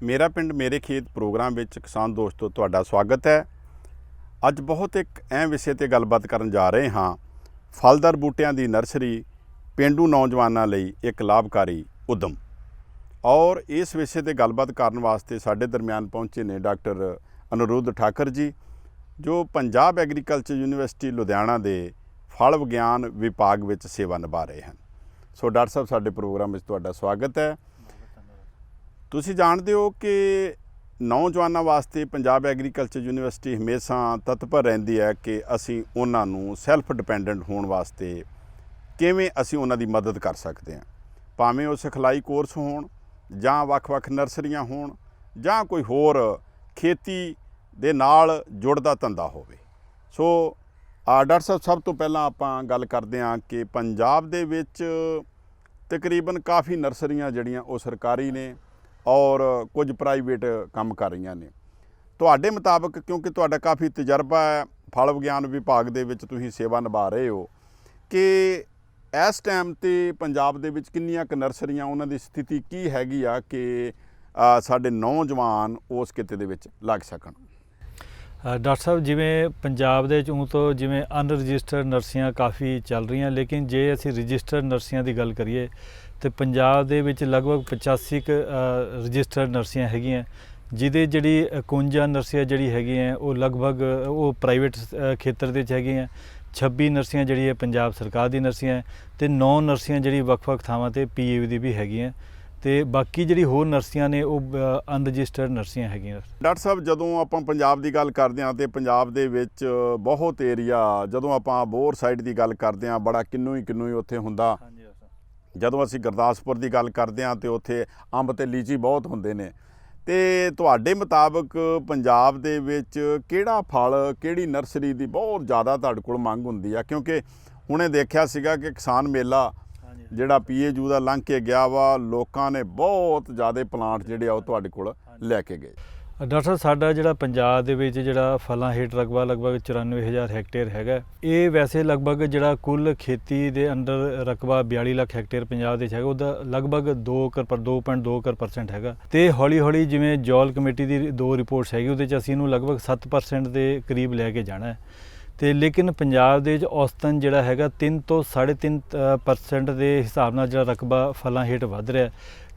मेरा पिंड मेरे खेत प्रोग्राम ਵਿੱਚ किसान दोस्तों ਤੁਹਾਡਾ ਸਵਾਗਤ ਹੈ। ਅੱਜ ਬਹੁਤ ਇੱਕ ਅਹਿਮ ਵਿਸ਼ੇ ਤੇ ਗੱਲਬਾਤ ਕਰਨ ਜਾ ਰਹੇ ਹਾਂ। ਫਲਦਾਰ ਬੂਟਿਆਂ ਦੀ ਨਰਸਰੀ ਪਿੰਡੂ ਨੌਜਵਾਨਾਂ ਲਈ ਇੱਕ ਲਾਭਕਾਰੀ ਉਦਮ। ਔਰ ਇਸ ਵਿਸ਼ੇ ਤੇ ਗੱਲਬਾਤ ਕਰਨ ਵਾਸਤੇ ਸਾਡੇ ਦਰਮਿਆਨ ਪਹੁੰਚੇ ਨੇ ਡਾਕਟਰ ਅਨੁਰੁੱਧ ਠਾਕਰ ਜੀ, ਜੋ ਪੰਜਾਬ ਐਗਰੀਕਲਚਰ ਯੂਨੀਵਰਸਿਟੀ ਲੁਧਿਆਣਾ ਦੇ ਫਲ ਵਿਗਿਆਨ ਵਿਭਾਗ ਵਿੱਚ ਸੇਵਾ ਨਿਭਾ ਰਹੇ ਹਨ। ਸੋ ਡਾਕਟਰ ਸਾਹਿਬ, ਸਾਡੇ ਪ੍ਰੋਗਰਾਮ ਵਿੱਚ ਤੁਹਾਡਾ ਸਵਾਗਤ ਹੈ। ਤੁਸੀਂ ਜਾਣਦੇ ਹੋ ਕਿ ਨੌਜਵਾਨਾਂ ਵਾਸਤੇ ਪੰਜਾਬ ਐਗਰੀਕਲਚਰ ਯੂਨੀਵਰਸਿਟੀ ਹਮੇਸ਼ਾ ਤਤਪਰ ਰਹਿੰਦੀ ਹੈ ਕਿ ਅਸੀਂ ਉਹਨਾਂ ਨੂੰ ਸੈਲਫ ਡਿਪੈਂਡੈਂਟ ਹੋਣ ਵਾਸਤੇ ਕਿਵੇਂ ਅਸੀਂ ਉਹਨਾਂ ਦੀ ਮਦਦ ਕਰ ਸਕਦੇ ਹਾਂ, ਭਾਵੇਂ ਉਹ ਸਿਖਲਾਈ ਕੋਰਸ ਹੋਣ ਜਾਂ ਵੱਖ-ਵੱਖ ਨਰਸਰੀਆਂ ਹੋਣ ਜਾਂ ਕੋਈ ਹੋਰ ਖੇਤੀ ਦੇ ਨਾਲ ਜੁੜਦਾ ਧੰਦਾ ਹੋਵੇ। ਸੋ ਡਾਕਟਰ ਸਾਹਿਬ, ਸਭ ਤੋਂ ਪਹਿਲਾਂ ਆਪਾਂ ਗੱਲ ਕਰਦੇ ਹਾਂ ਕਿ ਪੰਜਾਬ ਦੇ ਵਿੱਚ ਤਕਰੀਬਨ ਕਾਫੀ ਨਰਸਰੀਆਂ ਜਿਹੜੀਆਂ ਉਹ ਸਰਕਾਰੀ ਨੇ ਔਰ ਕੁਝ ਪ੍ਰਾਈਵੇਟ ਕੰਮ ਕਰ ਰਹੀਆਂ ਨੇ। ਤੁਹਾਡੇ ਮੁਤਾਬਕ, ਕਿਉਂਕਿ ਤੁਹਾਡਾ ਕਾਫੀ ਤਜਰਬਾ ਹੈ ਫਲ ਵਿਗਿਆਨ ਵਿਭਾਗ ਦੇ ਵਿੱਚ, ਤੁਸੀਂ ਸੇਵਾ ਨਿਭਾ ਰਹੇ ਹੋ, ਕਿ ਇਸ ਟਾਈਮ 'ਤੇ ਪੰਜਾਬ ਦੇ ਵਿੱਚ ਕਿੰਨੀਆਂ ਕੁ ਨਰਸਰੀਆਂ, ਉਹਨਾਂ ਦੀ ਸਥਿਤੀ ਕੀ ਹੈਗੀ ਆ ਕਿ ਸਾਡੇ ਨੌਜਵਾਨ ਉਸ ਕਿੱਤੇ ਦੇ ਵਿੱਚ ਲੱਗ ਸਕਣ? ਡਾਕਟਰ ਸਾਹਿਬ, ਜਿਵੇਂ ਪੰਜਾਬ ਦੇ ਵਿੱਚ ਤੋਂ ਜਿਵੇਂ ਅਨਰਜਿਸਟਰਡ ਨਰਸਰੀਆਂ ਕਾਫੀ ਚੱਲ ਰਹੀਆਂ, ਲੇਕਿਨ ਜੇ ਅਸੀਂ ਰਜਿਸਟਰਡ ਨਰਸਰੀਆਂ ਦੀ ਗੱਲ ਕਰੀਏ तो पंजाब दे विच लगभग 85 रजिस्टर्ड नर्सरियाँ हैगियां, जिहदे जिहड़ी 51 नर्सरियाँ जिहड़ी हैगियां वो लगभग वो प्राइवेट खेतर दे विच हैगियां। 26 नर्सरियाँ जिहड़ी है पंजाब सरकार दी नर्सरियाँ ते 9 नर्सरियाँ जिहड़ी ਵੱਖ-ਵੱਖ ਥਾਵਾਂ ਤੇ PAV ਦੀ भी हैगियां ਤੇ ਬਾਕੀ ਜਿਹੜੀ ਹੋਰ ਨਰਸਰੀਆਂ ਨੇ ਉਹ ਅਨਰਜਿਸਟਰਡ ਨਰਸਰੀਆਂ ਹੈਗੀਆਂ। ਡਾਕਟਰ ਸਾਹਿਬ, ਜਦੋਂ ਆਪਾਂ ਪੰਜਾਬ ਦੀ ਗੱਲ ਕਰਦੇ ਹਾਂ ਤੇ ਪੰਜਾਬ ਦੇ ਵਿੱਚ ਬਹੁਤ ਏਰੀਆ, ਜਦੋਂ ਆਪਾਂ ਬੋਰ ਸਾਈਡ ਦੀ ਗੱਲ ਕਰਦੇ ਹਾਂ ਬੜਾ ਕਿੰਨੂ ਹੀ ਉੱਥੇ ਹੁੰਦਾ। ਜਦੋਂ ਅਸੀਂ ਗੁਰਦਾਸਪੁਰ ਦੀ ਗੱਲ ਕਰਦੇ ਹਾਂ ਤਾਂ ਉੱਥੇ ਅੰਬ ਅਤੇ ਲੀਚੀ ਬਹੁਤ ਹੁੰਦੇ ਨੇ। ਅਤੇ ਤੁਹਾਡੇ ਮੁਤਾਬਕ ਪੰਜਾਬ ਦੇ ਵਿੱਚ ਕਿਹੜਾ ਫਲ, ਕਿਹੜੀ ਨਰਸਰੀ ਦੀ ਬਹੁਤ ਜ਼ਿਆਦਾ ਤੁਹਾਡੇ ਕੋਲ ਮੰਗ ਹੁੰਦੀ ਆ? ਕਿਉਂਕਿ ਹੁਣੇ ਦੇਖਿਆ ਸੀਗਾ ਕਿ ਕਿਸਾਨ ਮੇਲਾ ਜਿਹੜਾ PAU ਦਾ ਲੰਘ ਕੇ ਗਿਆ ਵਾ, ਲੋਕਾਂ ਨੇ ਬਹੁਤ ਜ਼ਿਆਦਾ ਪਲਾਂਟ ਜਿਹੜੇ ਆ ਉਹ ਤੁਹਾਡੇ ਕੋਲ ਲੈ ਕੇ ਗਏ। ਡਾਕਟਰ ਸਾਹਿਬ, ਸਾਡਾ ਜਿਹੜਾ ਪੰਜਾਬ ਦੇ ਵਿੱਚ ਜਿਹੜਾ ਫਲਾਂ ਹੇਠ ਰਕਬਾ ਲਗਭਗ 94,000 ਹੈਕਟੇਅਰ ਹੈਗਾ। ਇਹ ਵੈਸੇ ਲਗਭਗ ਜਿਹੜਾ ਕੁੱਲ ਖੇਤੀ ਦੇ ਅੰਦਰ ਰਕਬਾ 42 ਲੱਖ ਹੈਕਟੇਅਰ ਪੰਜਾਬ ਦੇ ਵਿੱਚ ਹੈਗਾ, ਉਹਦਾ ਲਗਭਗ 2.2% ਹੈਗਾ। ਅਤੇ ਹੌਲੀ ਹੌਲੀ ਜਿਵੇਂ ਜੌਲ ਕਮੇਟੀ ਦੀ 2 ਰਿਪੋਰਟਸ ਹੈਗੀ, ਉਹਦੇ 'ਚ ਅਸੀਂ ਇਹਨੂੰ ਲਗਭਗ 7% ਦੇ ਕਰੀਬ ਲੈ ਕੇ ਜਾਣਾ ਹੈ। ਅਤੇ ਲੇਕਿਨ ਪੰਜਾਬ ਦੇ ਵਿੱਚ ਔਸਤਨ ਜਿਹੜਾ ਹੈਗਾ 3 ਤੋਂ 3.5% ਦੇ ਹਿਸਾਬ ਨਾਲ ਜਿਹੜਾ ਰਕਬਾ ਫਲਾਂ ਹੇਠ ਵੱਧ ਰਿਹਾ।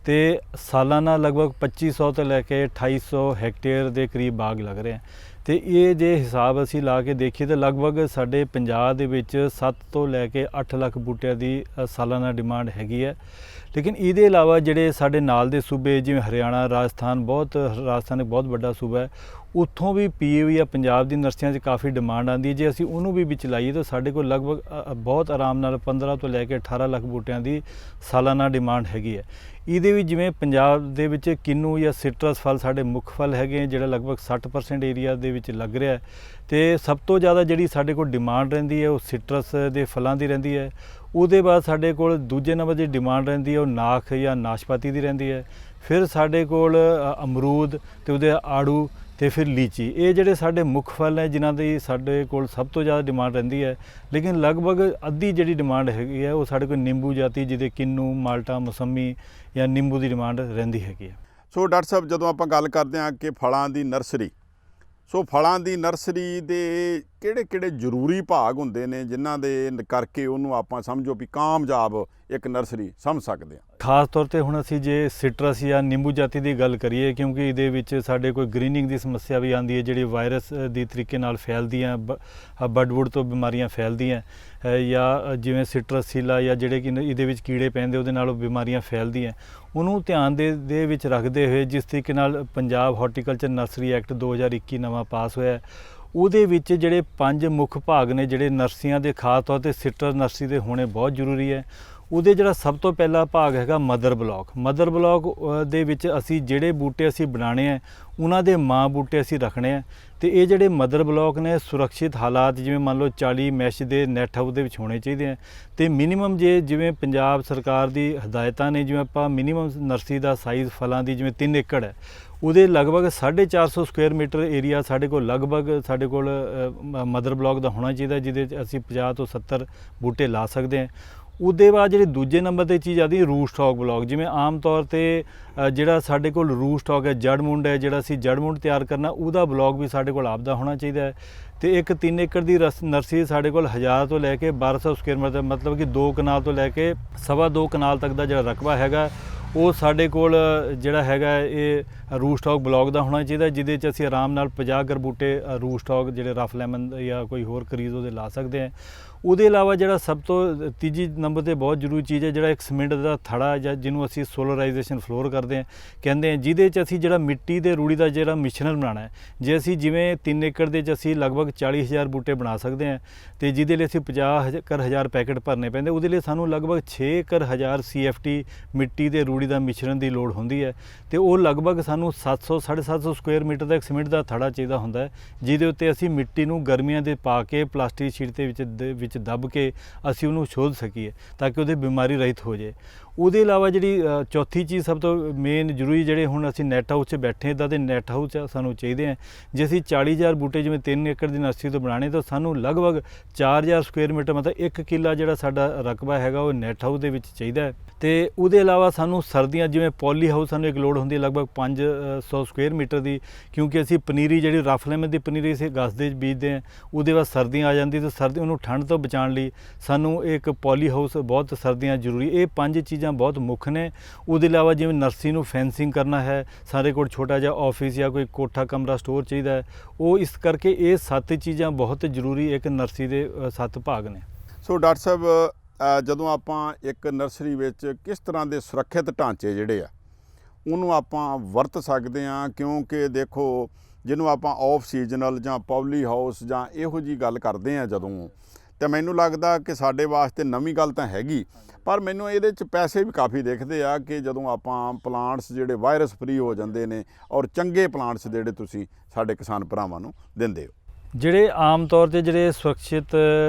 ਅਤੇ ਸਾਲਾਨਾ ਲਗਭਗ 2500 ਤੋਂ ਲੈ ਕੇ 2800 ਹੈਕਟੇਅਰ ਦੇ ਕਰੀਬ ਬਾਗ ਲੱਗ ਰਹੇ ਹੈ। ਅਤੇ ਇਹ ਜੇ ਹਿਸਾਬ ਅਸੀਂ ਲਾ ਕੇ ਦੇਖੀਏ ਤਾਂ ਲਗਭਗ ਸਾਡੇ ਪੰਜਾਬ ਦੇ ਵਿੱਚ 7 ਤੋਂ ਲੈ ਕੇ 8 ਲੱਖ ਬੂਟਿਆਂ ਦੀ ਸਾਲਾਨਾ ਡਿਮਾਂਡ ਹੈਗੀ ਹੈ। ਲੇਕਿਨ ਇਹਦੇ ਇਲਾਵਾ ਜਿਹੜੇ ਸਾਡੇ ਨਾਲ ਦੇ ਸੂਬੇ ਜਿਵੇਂ ਹਰਿਆਣਾ, ਰਾਜਸਥਾਨ ਇੱਕ ਬਹੁਤ ਵੱਡਾ ਸੂਬਾ ਹੈ, ਉੱਥੋਂ ਵੀ PAV ਜਾਂ ਪੰਜਾਬ ਦੀ ਨਰਸਰੀਆਂ 'ਚ ਕਾਫੀ ਡਿਮਾਂਡ ਆਉਂਦੀ ਹੈ। ਜੇ ਅਸੀਂ ਉਹਨੂੰ ਵੀ ਵਿੱਚ ਲਾਈਏ ਤਾਂ ਸਾਡੇ ਕੋਲ ਲਗਭਗ ਬਹੁਤ ਆਰਾਮ ਨਾਲ 15 ਤੋਂ ਲੈ ਕੇ 18 ਲੱਖ ਬੂਟਿਆਂ ਦੀ ਸਾਲਾਨਾ ਡਿਮਾਂਡ ਹੈਗੀ ਹੈ। ਇਹਦੇ ਵਿੱਚ ਜਿਵੇਂ ਪੰਜਾਬ ਦੇ ਵਿੱਚ ਕਿੰਨੂ ਜਾਂ ਸਿਟਰਸ ਫਲ ਸਾਡੇ ਮੁੱਖ ਫਲ ਹੈਗੇ, ਜਿਹੜਾ ਲਗਭਗ 60% ਏਰੀਆ ਦੇ ਵਿੱਚ ਲੱਗ ਰਿਹਾ ਹੈ। ਅਤੇ ਸਭ ਤੋਂ ਜ਼ਿਆਦਾ ਜਿਹੜੀ ਸਾਡੇ ਕੋਲ ਡਿਮਾਂਡ ਰਹਿੰਦੀ ਹੈ ਉਹ ਸਿਟਰਸ ਦੇ ਫਲਾਂ ਦੀ ਰਹਿੰਦੀ ਹੈ। ਉਹਦੇ ਬਾਅਦ ਸਾਡੇ ਕੋਲ ਦੂਜੇ ਨੰਬਰ ਦੀ ਡਿਮਾਂਡ ਰਹਿੰਦੀ ਹੈ ਉਹ ਨਾਖ ਜਾਂ ਨਾਸ਼ਪਾਤੀ ਦੀ ਰਹਿੰਦੀ ਹੈ। ਫਿਰ ਸਾਡੇ ਕੋਲ ਅਮਰੂਦ ਅਤੇ ਉਹਦੇ ਆੜੂ ਅਤੇ ਫਿਰ ਲੀਚੀ, ਇਹ ਜਿਹੜੇ ਸਾਡੇ ਮੁੱਖ ਫਲ ਹੈ ਜਿਨ੍ਹਾਂ ਦੀ ਸਾਡੇ ਕੋਲ ਸਭ ਤੋਂ ਜ਼ਿਆਦਾ ਡਿਮਾਂਡ ਰਹਿੰਦੀ ਹੈ। ਲੇਕਿਨ ਲਗਭਗ ਅੱਧੀ ਜਿਹੜੀ ਡਿਮਾਂਡ ਹੈਗੀ ਹੈ ਉਹ ਸਾਡੇ ਕੋਲ ਨਿੰਬੂ ਜਾਤੀ, ਜਿਹਦੇ ਕਿੰਨੂ, ਮਾਲਟਾ, ਮੌਸੰਮੀ ਜਾਂ ਨਿੰਬੂ ਦੀ ਡਿਮਾਂਡ ਰਹਿੰਦੀ ਹੈਗੀ ਹੈ। ਸੋ ਡਾਕਟਰ ਸਾਹਿਬ, ਜਦੋਂ ਆਪਾਂ ਗੱਲ ਕਰਦੇ ਹਾਂ ਕਿ ਫਲਾਂ ਦੀ ਨਰਸਰੀ, ਸੋ ਫਲਾਂ ਦੀ ਨਰਸਰੀ ਦੇ ਕਿਹੜੇ ਜ਼ਰੂਰੀ ਭਾਗ ਹੁੰਦੇ ਨੇ ਜਿਨ੍ਹਾਂ ਦੇ ਕਰਕੇ ਉਹਨੂੰ ਆਪਾਂ ਸਮਝੋ ਵੀ ਕਾਮਯਾਬ ਇੱਕ ਨਰਸਰੀ ਸਮਝ ਸਕਦੇ ਹਾਂ? ਖਾਸ ਤੌਰ 'ਤੇ ਹੁਣ ਅਸੀਂ ਜੇ ਸਿਟਰਸ ਜਾਂ ਨਿੰਬੂ ਜਾਤੀ ਦੀ ਗੱਲ ਕਰੀਏ, ਕਿਉਂਕਿ ਇਹਦੇ ਵਿੱਚ ਸਾਡੇ ਕੋਈ ਗ੍ਰੀਨਿੰਗ ਦੀ ਸਮੱਸਿਆ ਵੀ ਆਉਂਦੀ ਹੈ, ਜਿਹੜੀ ਵਾਇਰਸ ਦੀ ਤਰੀਕੇ ਨਾਲ ਫੈਲਦੀਆਂ, ਬਡਵੁੱਡ ਤੋਂ ਬਿਮਾਰੀਆਂ ਫੈਲਦੀਆਂ, ਜਾਂ ਜਿਵੇਂ ਸਿਟਰਸ ਸੀਲਾ ਜਾਂ ਜਿਹੜੇ ਕਿ ਇਹਦੇ ਵਿੱਚ ਕੀੜੇ ਪੈਂਦੇ ਉਹਦੇ ਨਾਲ ਬਿਮਾਰੀਆਂ ਫੈਲਦੀਆਂ। ਉਹਨੂੰ ਧਿਆਨ ਦੇ ਵਿੱਚ ਰੱਖਦੇ ਹੋਏ ਜਿਸ ਤਰੀਕੇ ਨਾਲ ਪੰਜਾਬ ਹਾਰਟੀਕਲਚਰ ਨਰਸਰੀ ਐਕਟ 2021 ਨਵਾਂ ਪਾਸ ਹੋਇਆ, ਉਹਦੇ ਵਿੱਚ ਜਿਹੜੇ 5 ਮੁੱਖ ਭਾਗ ਨੇ ਜਿਹੜੇ ਨਰਸਰੀਆਂ ਦੇ, ਖਾਸ ਤੌਰ 'ਤੇ ਸਿਟਰਸ ਨਰਸਰੀ ਦੇ ਹੋਣੇ ਬਹੁਤ ਜ਼ਰੂਰੀ ਹੈ। ਉਹਦੇ ਜਿਹੜਾ ਸਭ ਤੋਂ ਪਹਿਲਾ ਭਾਗ ਹੈਗਾ ਮਦਰ ਬਲੌਕ। ਮਦਰ ਬਲੌਕ ਦੇ ਵਿੱਚ ਅਸੀਂ ਜਿਹੜੇ ਬੂਟੇ ਅਸੀਂ ਬਣਾਉਣੇ ਹੈ ਉਹਨਾਂ ਦੇ ਮਾਂ ਬੂਟੇ ਅਸੀਂ ਰੱਖਣੇ ਹੈ। ਅਤੇ ਇਹ ਜਿਹੜੇ ਮਦਰ ਬਲੌਕ ਨੇ ਸੁਰੱਖਿਅਤ ਹਾਲਾਤ, ਜਿਵੇਂ ਮੰਨ ਲਓ 40 ਮੈਸ਼ ਦੇ ਨੈਟ ਹਾਊਸ ਦੇ ਵਿੱਚ ਹੋਣੇ ਚਾਹੀਦੇ ਹੈ। ਅਤੇ ਮਿਨੀਮਮ ਜਿਵੇਂ ਪੰਜਾਬ ਸਰਕਾਰ ਦੀ ਹਦਾਇਤਾਂ ਨੇ, ਜਿਵੇਂ ਆਪਾਂ ਮਿਨੀਮਮ ਨਰਸਰੀ ਦਾ ਸਾਈਜ਼ ਫਲਾਂ ਦੀ ਜਿਵੇਂ 3 ਏਕੜ ਹੈ, ਉਹਦੇ ਲਗਭਗ 450 ਸਕੁਆਇਰ ਮੀਟਰ ਏਰੀਆ ਸਾਡੇ ਕੋਲ ਮਦਰ ਬਲੌਕ ਦਾ ਹੋਣਾ ਚਾਹੀਦਾ, ਜਿਹਦੇ 'ਚ ਅਸੀਂ 50 ਤੋਂ 70 ਬੂਟੇ ਲਾ ਸਕਦੇ ਹਾਂ। ਉਹਦੇ ਬਾਅਦ ਜਿਹੜੀ ਦੂਜੇ ਨੰਬਰ ਤੇ ਚੀਜ਼ ਆਦੀ ਰੂਟ ਸਟਾਕ ਬਲੌਕ। ਜਿਵੇਂ ਆਮ ਤੌਰ ਤੇ ਜਿਹੜਾ ਸਾਡੇ ਕੋਲ ਰੂਟ ਸਟਾਕ ਹੈ, ਜੜ ਮੁੰਡ ਹੈ, ਜਿਹੜਾ ਅਸੀਂ ਜੜ ਮੁੰਡ ਤਿਆਰ ਕਰਨਾ ਉਹਦਾ ਬਲੌਕ ਵੀ ਸਾਡੇ ਕੋਲ ਆਪਦਾ ਹੋਣਾ ਚਾਹੀਦਾ ਹੈ। ਤੇ ਇੱਕ 3 ਏਕੜ ਦੀ ਨਰਸਰੀ ਸਾਡੇ ਕੋਲ 1000 ਤੋਂ ਲੈ ਕੇ 1200 ਸਕੁਅਰ ਮੀਟਰ, ਮਤਲਬ ਕਿ 2 ਕਨਾਲ ਤੋਂ ਲੈ ਕੇ 2.25 ਕਨਾਲ ਤੱਕ ਦਾ ਜਿਹੜਾ ਰਕਬਾ ਹੈਗਾ ਉਹ ਸਾਡੇ ਕੋਲ ਜਿਹੜਾ ਹੈਗਾ ਇਹ ਰੂਟ ਸਟਾਕ ਬਲੌਕ ਦਾ ਹੋਣਾ ਚਾਹੀਦਾ, ਜਿਹਦੇ 'ਚ ਅਸੀਂ ਆਰਾਮ ਨਾਲ 50 ਗਰ ਬੂਟੇ ਰੂਟ ਸਟਾਕ ਜਿਹੜੇ ਰਫ ਲੈਮਨ ਜਾਂ ਕੋਈ ਹੋਰ ਕਰੀਜ਼ ਉਹਦੇ ਲਾ ਸਕਦੇ ਹਾਂ। ਉਹਦੇ ਇਲਾਵਾ ਜਿਹੜਾ ਸਭ ਤੋਂ ਤੀਜੀ ਨੰਬਰ ਤੇ ਬਹੁਤ ਜ਼ਰੂਰੀ ਚੀਜ਼ ਹੈ, ਜਿਹੜਾ ਇੱਕ ਸੀਮੈਂਟ ਦਾ ਥੜਾ ਜਾਂ ਜਿਹਨੂੰ ਅਸੀਂ ਸੋਲਰਾਈਜੇਸ਼ਨ ਫਲੋਰ ਕਰਦੇ ਹਾਂ ਕਹਿੰਦੇ ਹਾਂ, ਜਿਹਦੇ 'ਚ ਅਸੀਂ ਜਿਹੜਾ ਮਿੱਟੀ ਤੇ ਰੂੜੀ ਦਾ ਜਿਹੜਾ ਮਿਸ਼ਰਣ ਬਣਾਉਣਾ ਹੈ। ਜੇ ਅਸੀਂ ਜਿਵੇਂ 3 ਏਕੜ ਦੇ 'ਚ ਅਸੀਂ ਲਗਭਗ 40,000 ਬੂਟੇ ਬਣਾ ਸਕਦੇ ਹਾਂ ਤੇ ਜਿਹਦੇ ਲਈ ਅਸੀਂ 50,000 ਪੈਕੇਟ ਭਰਨੇ ਪੈਂਦੇ, ਉਹਦੇ ਲਈ ਸਾਨੂੰ ਲਗਭਗ 6,000 CFT ਮਿੱਟੀ ਤੇ ਰੂੜੀ ਦਾ ਮਿਸ਼ਰਣ ਦੀ ਲੋੜ ਹੁੰਦੀ ਹੈ। ਤੇ ਉਹ ਲਗਭਗ ਸਾਨੂੰ 700-750 ਸਕੁਅਰ ਮੀਟਰ ਦਾ ਇੱਕ ਸੀਮੈਂਟ ਦਾ ਥੜਾ ਚਾਹੀਦਾ ਹੁੰਦਾ ਹੈ, ਜਿਹਦੇ ਉੱਤੇ ਅਸੀਂ ਮਿੱਟੀ ਨੂੰ ਗਰਮੀਆਂ ਦੇ ਪਾ ਕੇ ਪਲਾਸਟਿਕ ਸ਼ੀਟ ਦੇ ਵਿੱਚ ਦੱਬ ਕੇ ਅਸੀਂ ਉਹਨੂੰ ਸੋਧ ਸਕੀਏ ਤਾਂ ਕਿ ਉਹਦੀ ਬਿਮਾਰੀ ਰਹਿਤ ਹੋ ਜਾਏ। ਉਹਦੇ ਇਲਾਵਾ ਜਿਹੜੀ ਚੌਥੀ ਚੀਜ਼ ਸਭ ਤੋਂ ਮੇਨ ਜ਼ਰੂਰੀ, ਜਿਹੜੇ ਹੁਣ ਅਸੀਂ ਨੈਟ ਹਾਊਸ 'ਚ ਬੈਠੇ ਇੱਦਾਂ ਦੇ ਨੈਟ ਹਾਊਸ ਸਾਨੂੰ ਚਾਹੀਦੇ ਆ। ਜੇ ਅਸੀਂ 40,000 ਬੂਟੇ ਜਿਵੇਂ 3 ਏਕੜ ਦੀ ਨਰਸਰੀ ਤੋਂ ਬਣਾਉਣੇ ਤਾਂ ਸਾਨੂੰ ਲਗਭਗ 4,000 ਸਕੁਅਰ ਮੀਟਰ ਮਤਲਬ 1 ਕਿੱਲਾ ਜਿਹੜਾ ਸਾਡਾ ਰਕਬਾ ਹੈਗਾ ਉਹ ਨੈਟ ਹਾਊਸ ਦੇ ਵਿੱਚ ਚਾਹੀਦਾ ਹੈ। ਤੇ ਉਹਦੇ ਇਲਾਵਾ ਸਾਨੂੰ ਸਰਦੀਆਂ ਜਿਵੇਂ ਪੋਲੀ ਹਾਊਸ ਸਾਨੂੰ ਇੱਕ ਲੋੜ ਹੁੰਦੀ ਹੈ ਲਗਭਗ 500 ਸਕੁਅਰ ਮੀਟਰ ਦੀ, ਕਿਉਂਕਿ ਅਸੀਂ ਪਨੀਰੀ ਜਿਹੜੀ ਰਫ ਲੈਮਨ ਦੀ ਪਨੀਰੀ ਅਸੀਂ ਗਸ ਦੇ ਬੀਜਦੇ ਹਾਂ, ਉਹਦੇ ਬਾਅਦ ਸਰਦੀਆਂ ਆ ਜਾਂਦੀ ਤਾਂ ਸਰਦੀ ਉਹਨੂੰ ਠੰਡ ਤੋਂ ਬਚਾਉਣ ਲਈ ਸਾਨੂੰ ਇੱਕ ਪੋਲੀ ਹਾਊਸ ਬਹੁਤ ਸਰਦੀਆਂ ਜ਼ਰੂਰੀ। ਇਹ 5 ਚੀਜ਼ਾਂ ਬਹੁਤ ਮੁੱਖ ਨੇ। ਉਹਦੇ ਇਲਾਵਾ ਜਿਵੇਂ ਨਰਸਰੀ ਨੂੰ ਫੈਂਸਿੰਗ ਕਰਨਾ ਹੈ, ਸਾਡੇ ਕੋਲ ਛੋਟਾ ਜਿਹਾ ਆਫਿਸ ਜਾਂ ਕੋਈ ਕੋਠਾ ਕਮਰਾ ਸਟੋਰ ਚਾਹੀਦਾ ਹੈ, ਉਹ ਇਸ ਕਰਕੇ ਇਹ 7 ਚੀਜ਼ਾਂ ਬਹੁਤ ਜ਼ਰੂਰੀ ਇੱਕ ਨਰਸਰੀ ਦੇ 7 ਭਾਗ ਨੇ। ਸੋ ਡਾਕਟਰ ਸਾਹਿਬ, ਜਦੋਂ ਆਪਾਂ ਇੱਕ ਨਰਸਰੀ ਵਿੱਚ ਕਿਸ ਤਰ੍ਹਾਂ ਦੇ ਸੁਰੱਖਿਅਤ ਢਾਂਚੇ ਜਿਹੜੇ ਆ ਉਹਨੂੰ ਆਪਾਂ ਵਰਤ ਸਕਦੇ ਹਾਂ, ਕਿਉਂਕਿ ਦੇਖੋ ਜਿਹਨੂੰ ਆਪਾਂ ਆਫ ਸੀਜ਼ਨਲ ਜਾਂ ਪੌਲੀ ਹਾਊਸ ਜਾਂ ਇਹੋ ਜਿਹੀ ਗੱਲ ਕਰਦੇ ਹਾਂ ਜਦੋਂ, ਤਾਂ ਮੈਨੂੰ ਲੱਗਦਾ ਕਿ ਸਾਡੇ ਵਾਸਤੇ ਨਵੀਂ ਗੱਲ ਤਾਂ ਹੈਗੀ, ਪਰ ਮੈਨੂੰ ਇਹਦੇ 'ਚ ਪੈਸੇ ਵੀ ਕਾਫੀ ਦਿਖਦੇ ਆ ਕਿ ਜਦੋਂ ਆਪਾਂ ਪਲਾਂਟਸ ਜਿਹੜੇ ਵਾਇਰਸ ਫਰੀ ਹੋ ਜਾਂਦੇ ਨੇ ਔਰ ਚੰਗੇ ਪਲਾਂਟਸ ਜਿਹੜੇ ਤੁਸੀਂ ਸਾਡੇ ਕਿਸਾਨ ਭਰਾਵਾਂ ਨੂੰ ਦਿੰਦੇ ਹੋ। ਜਿਹੜੇ ਆਮ ਤੌਰ ਤੇ ਜਿਹੜੇ ਸੁਰੱਖਿਅਤ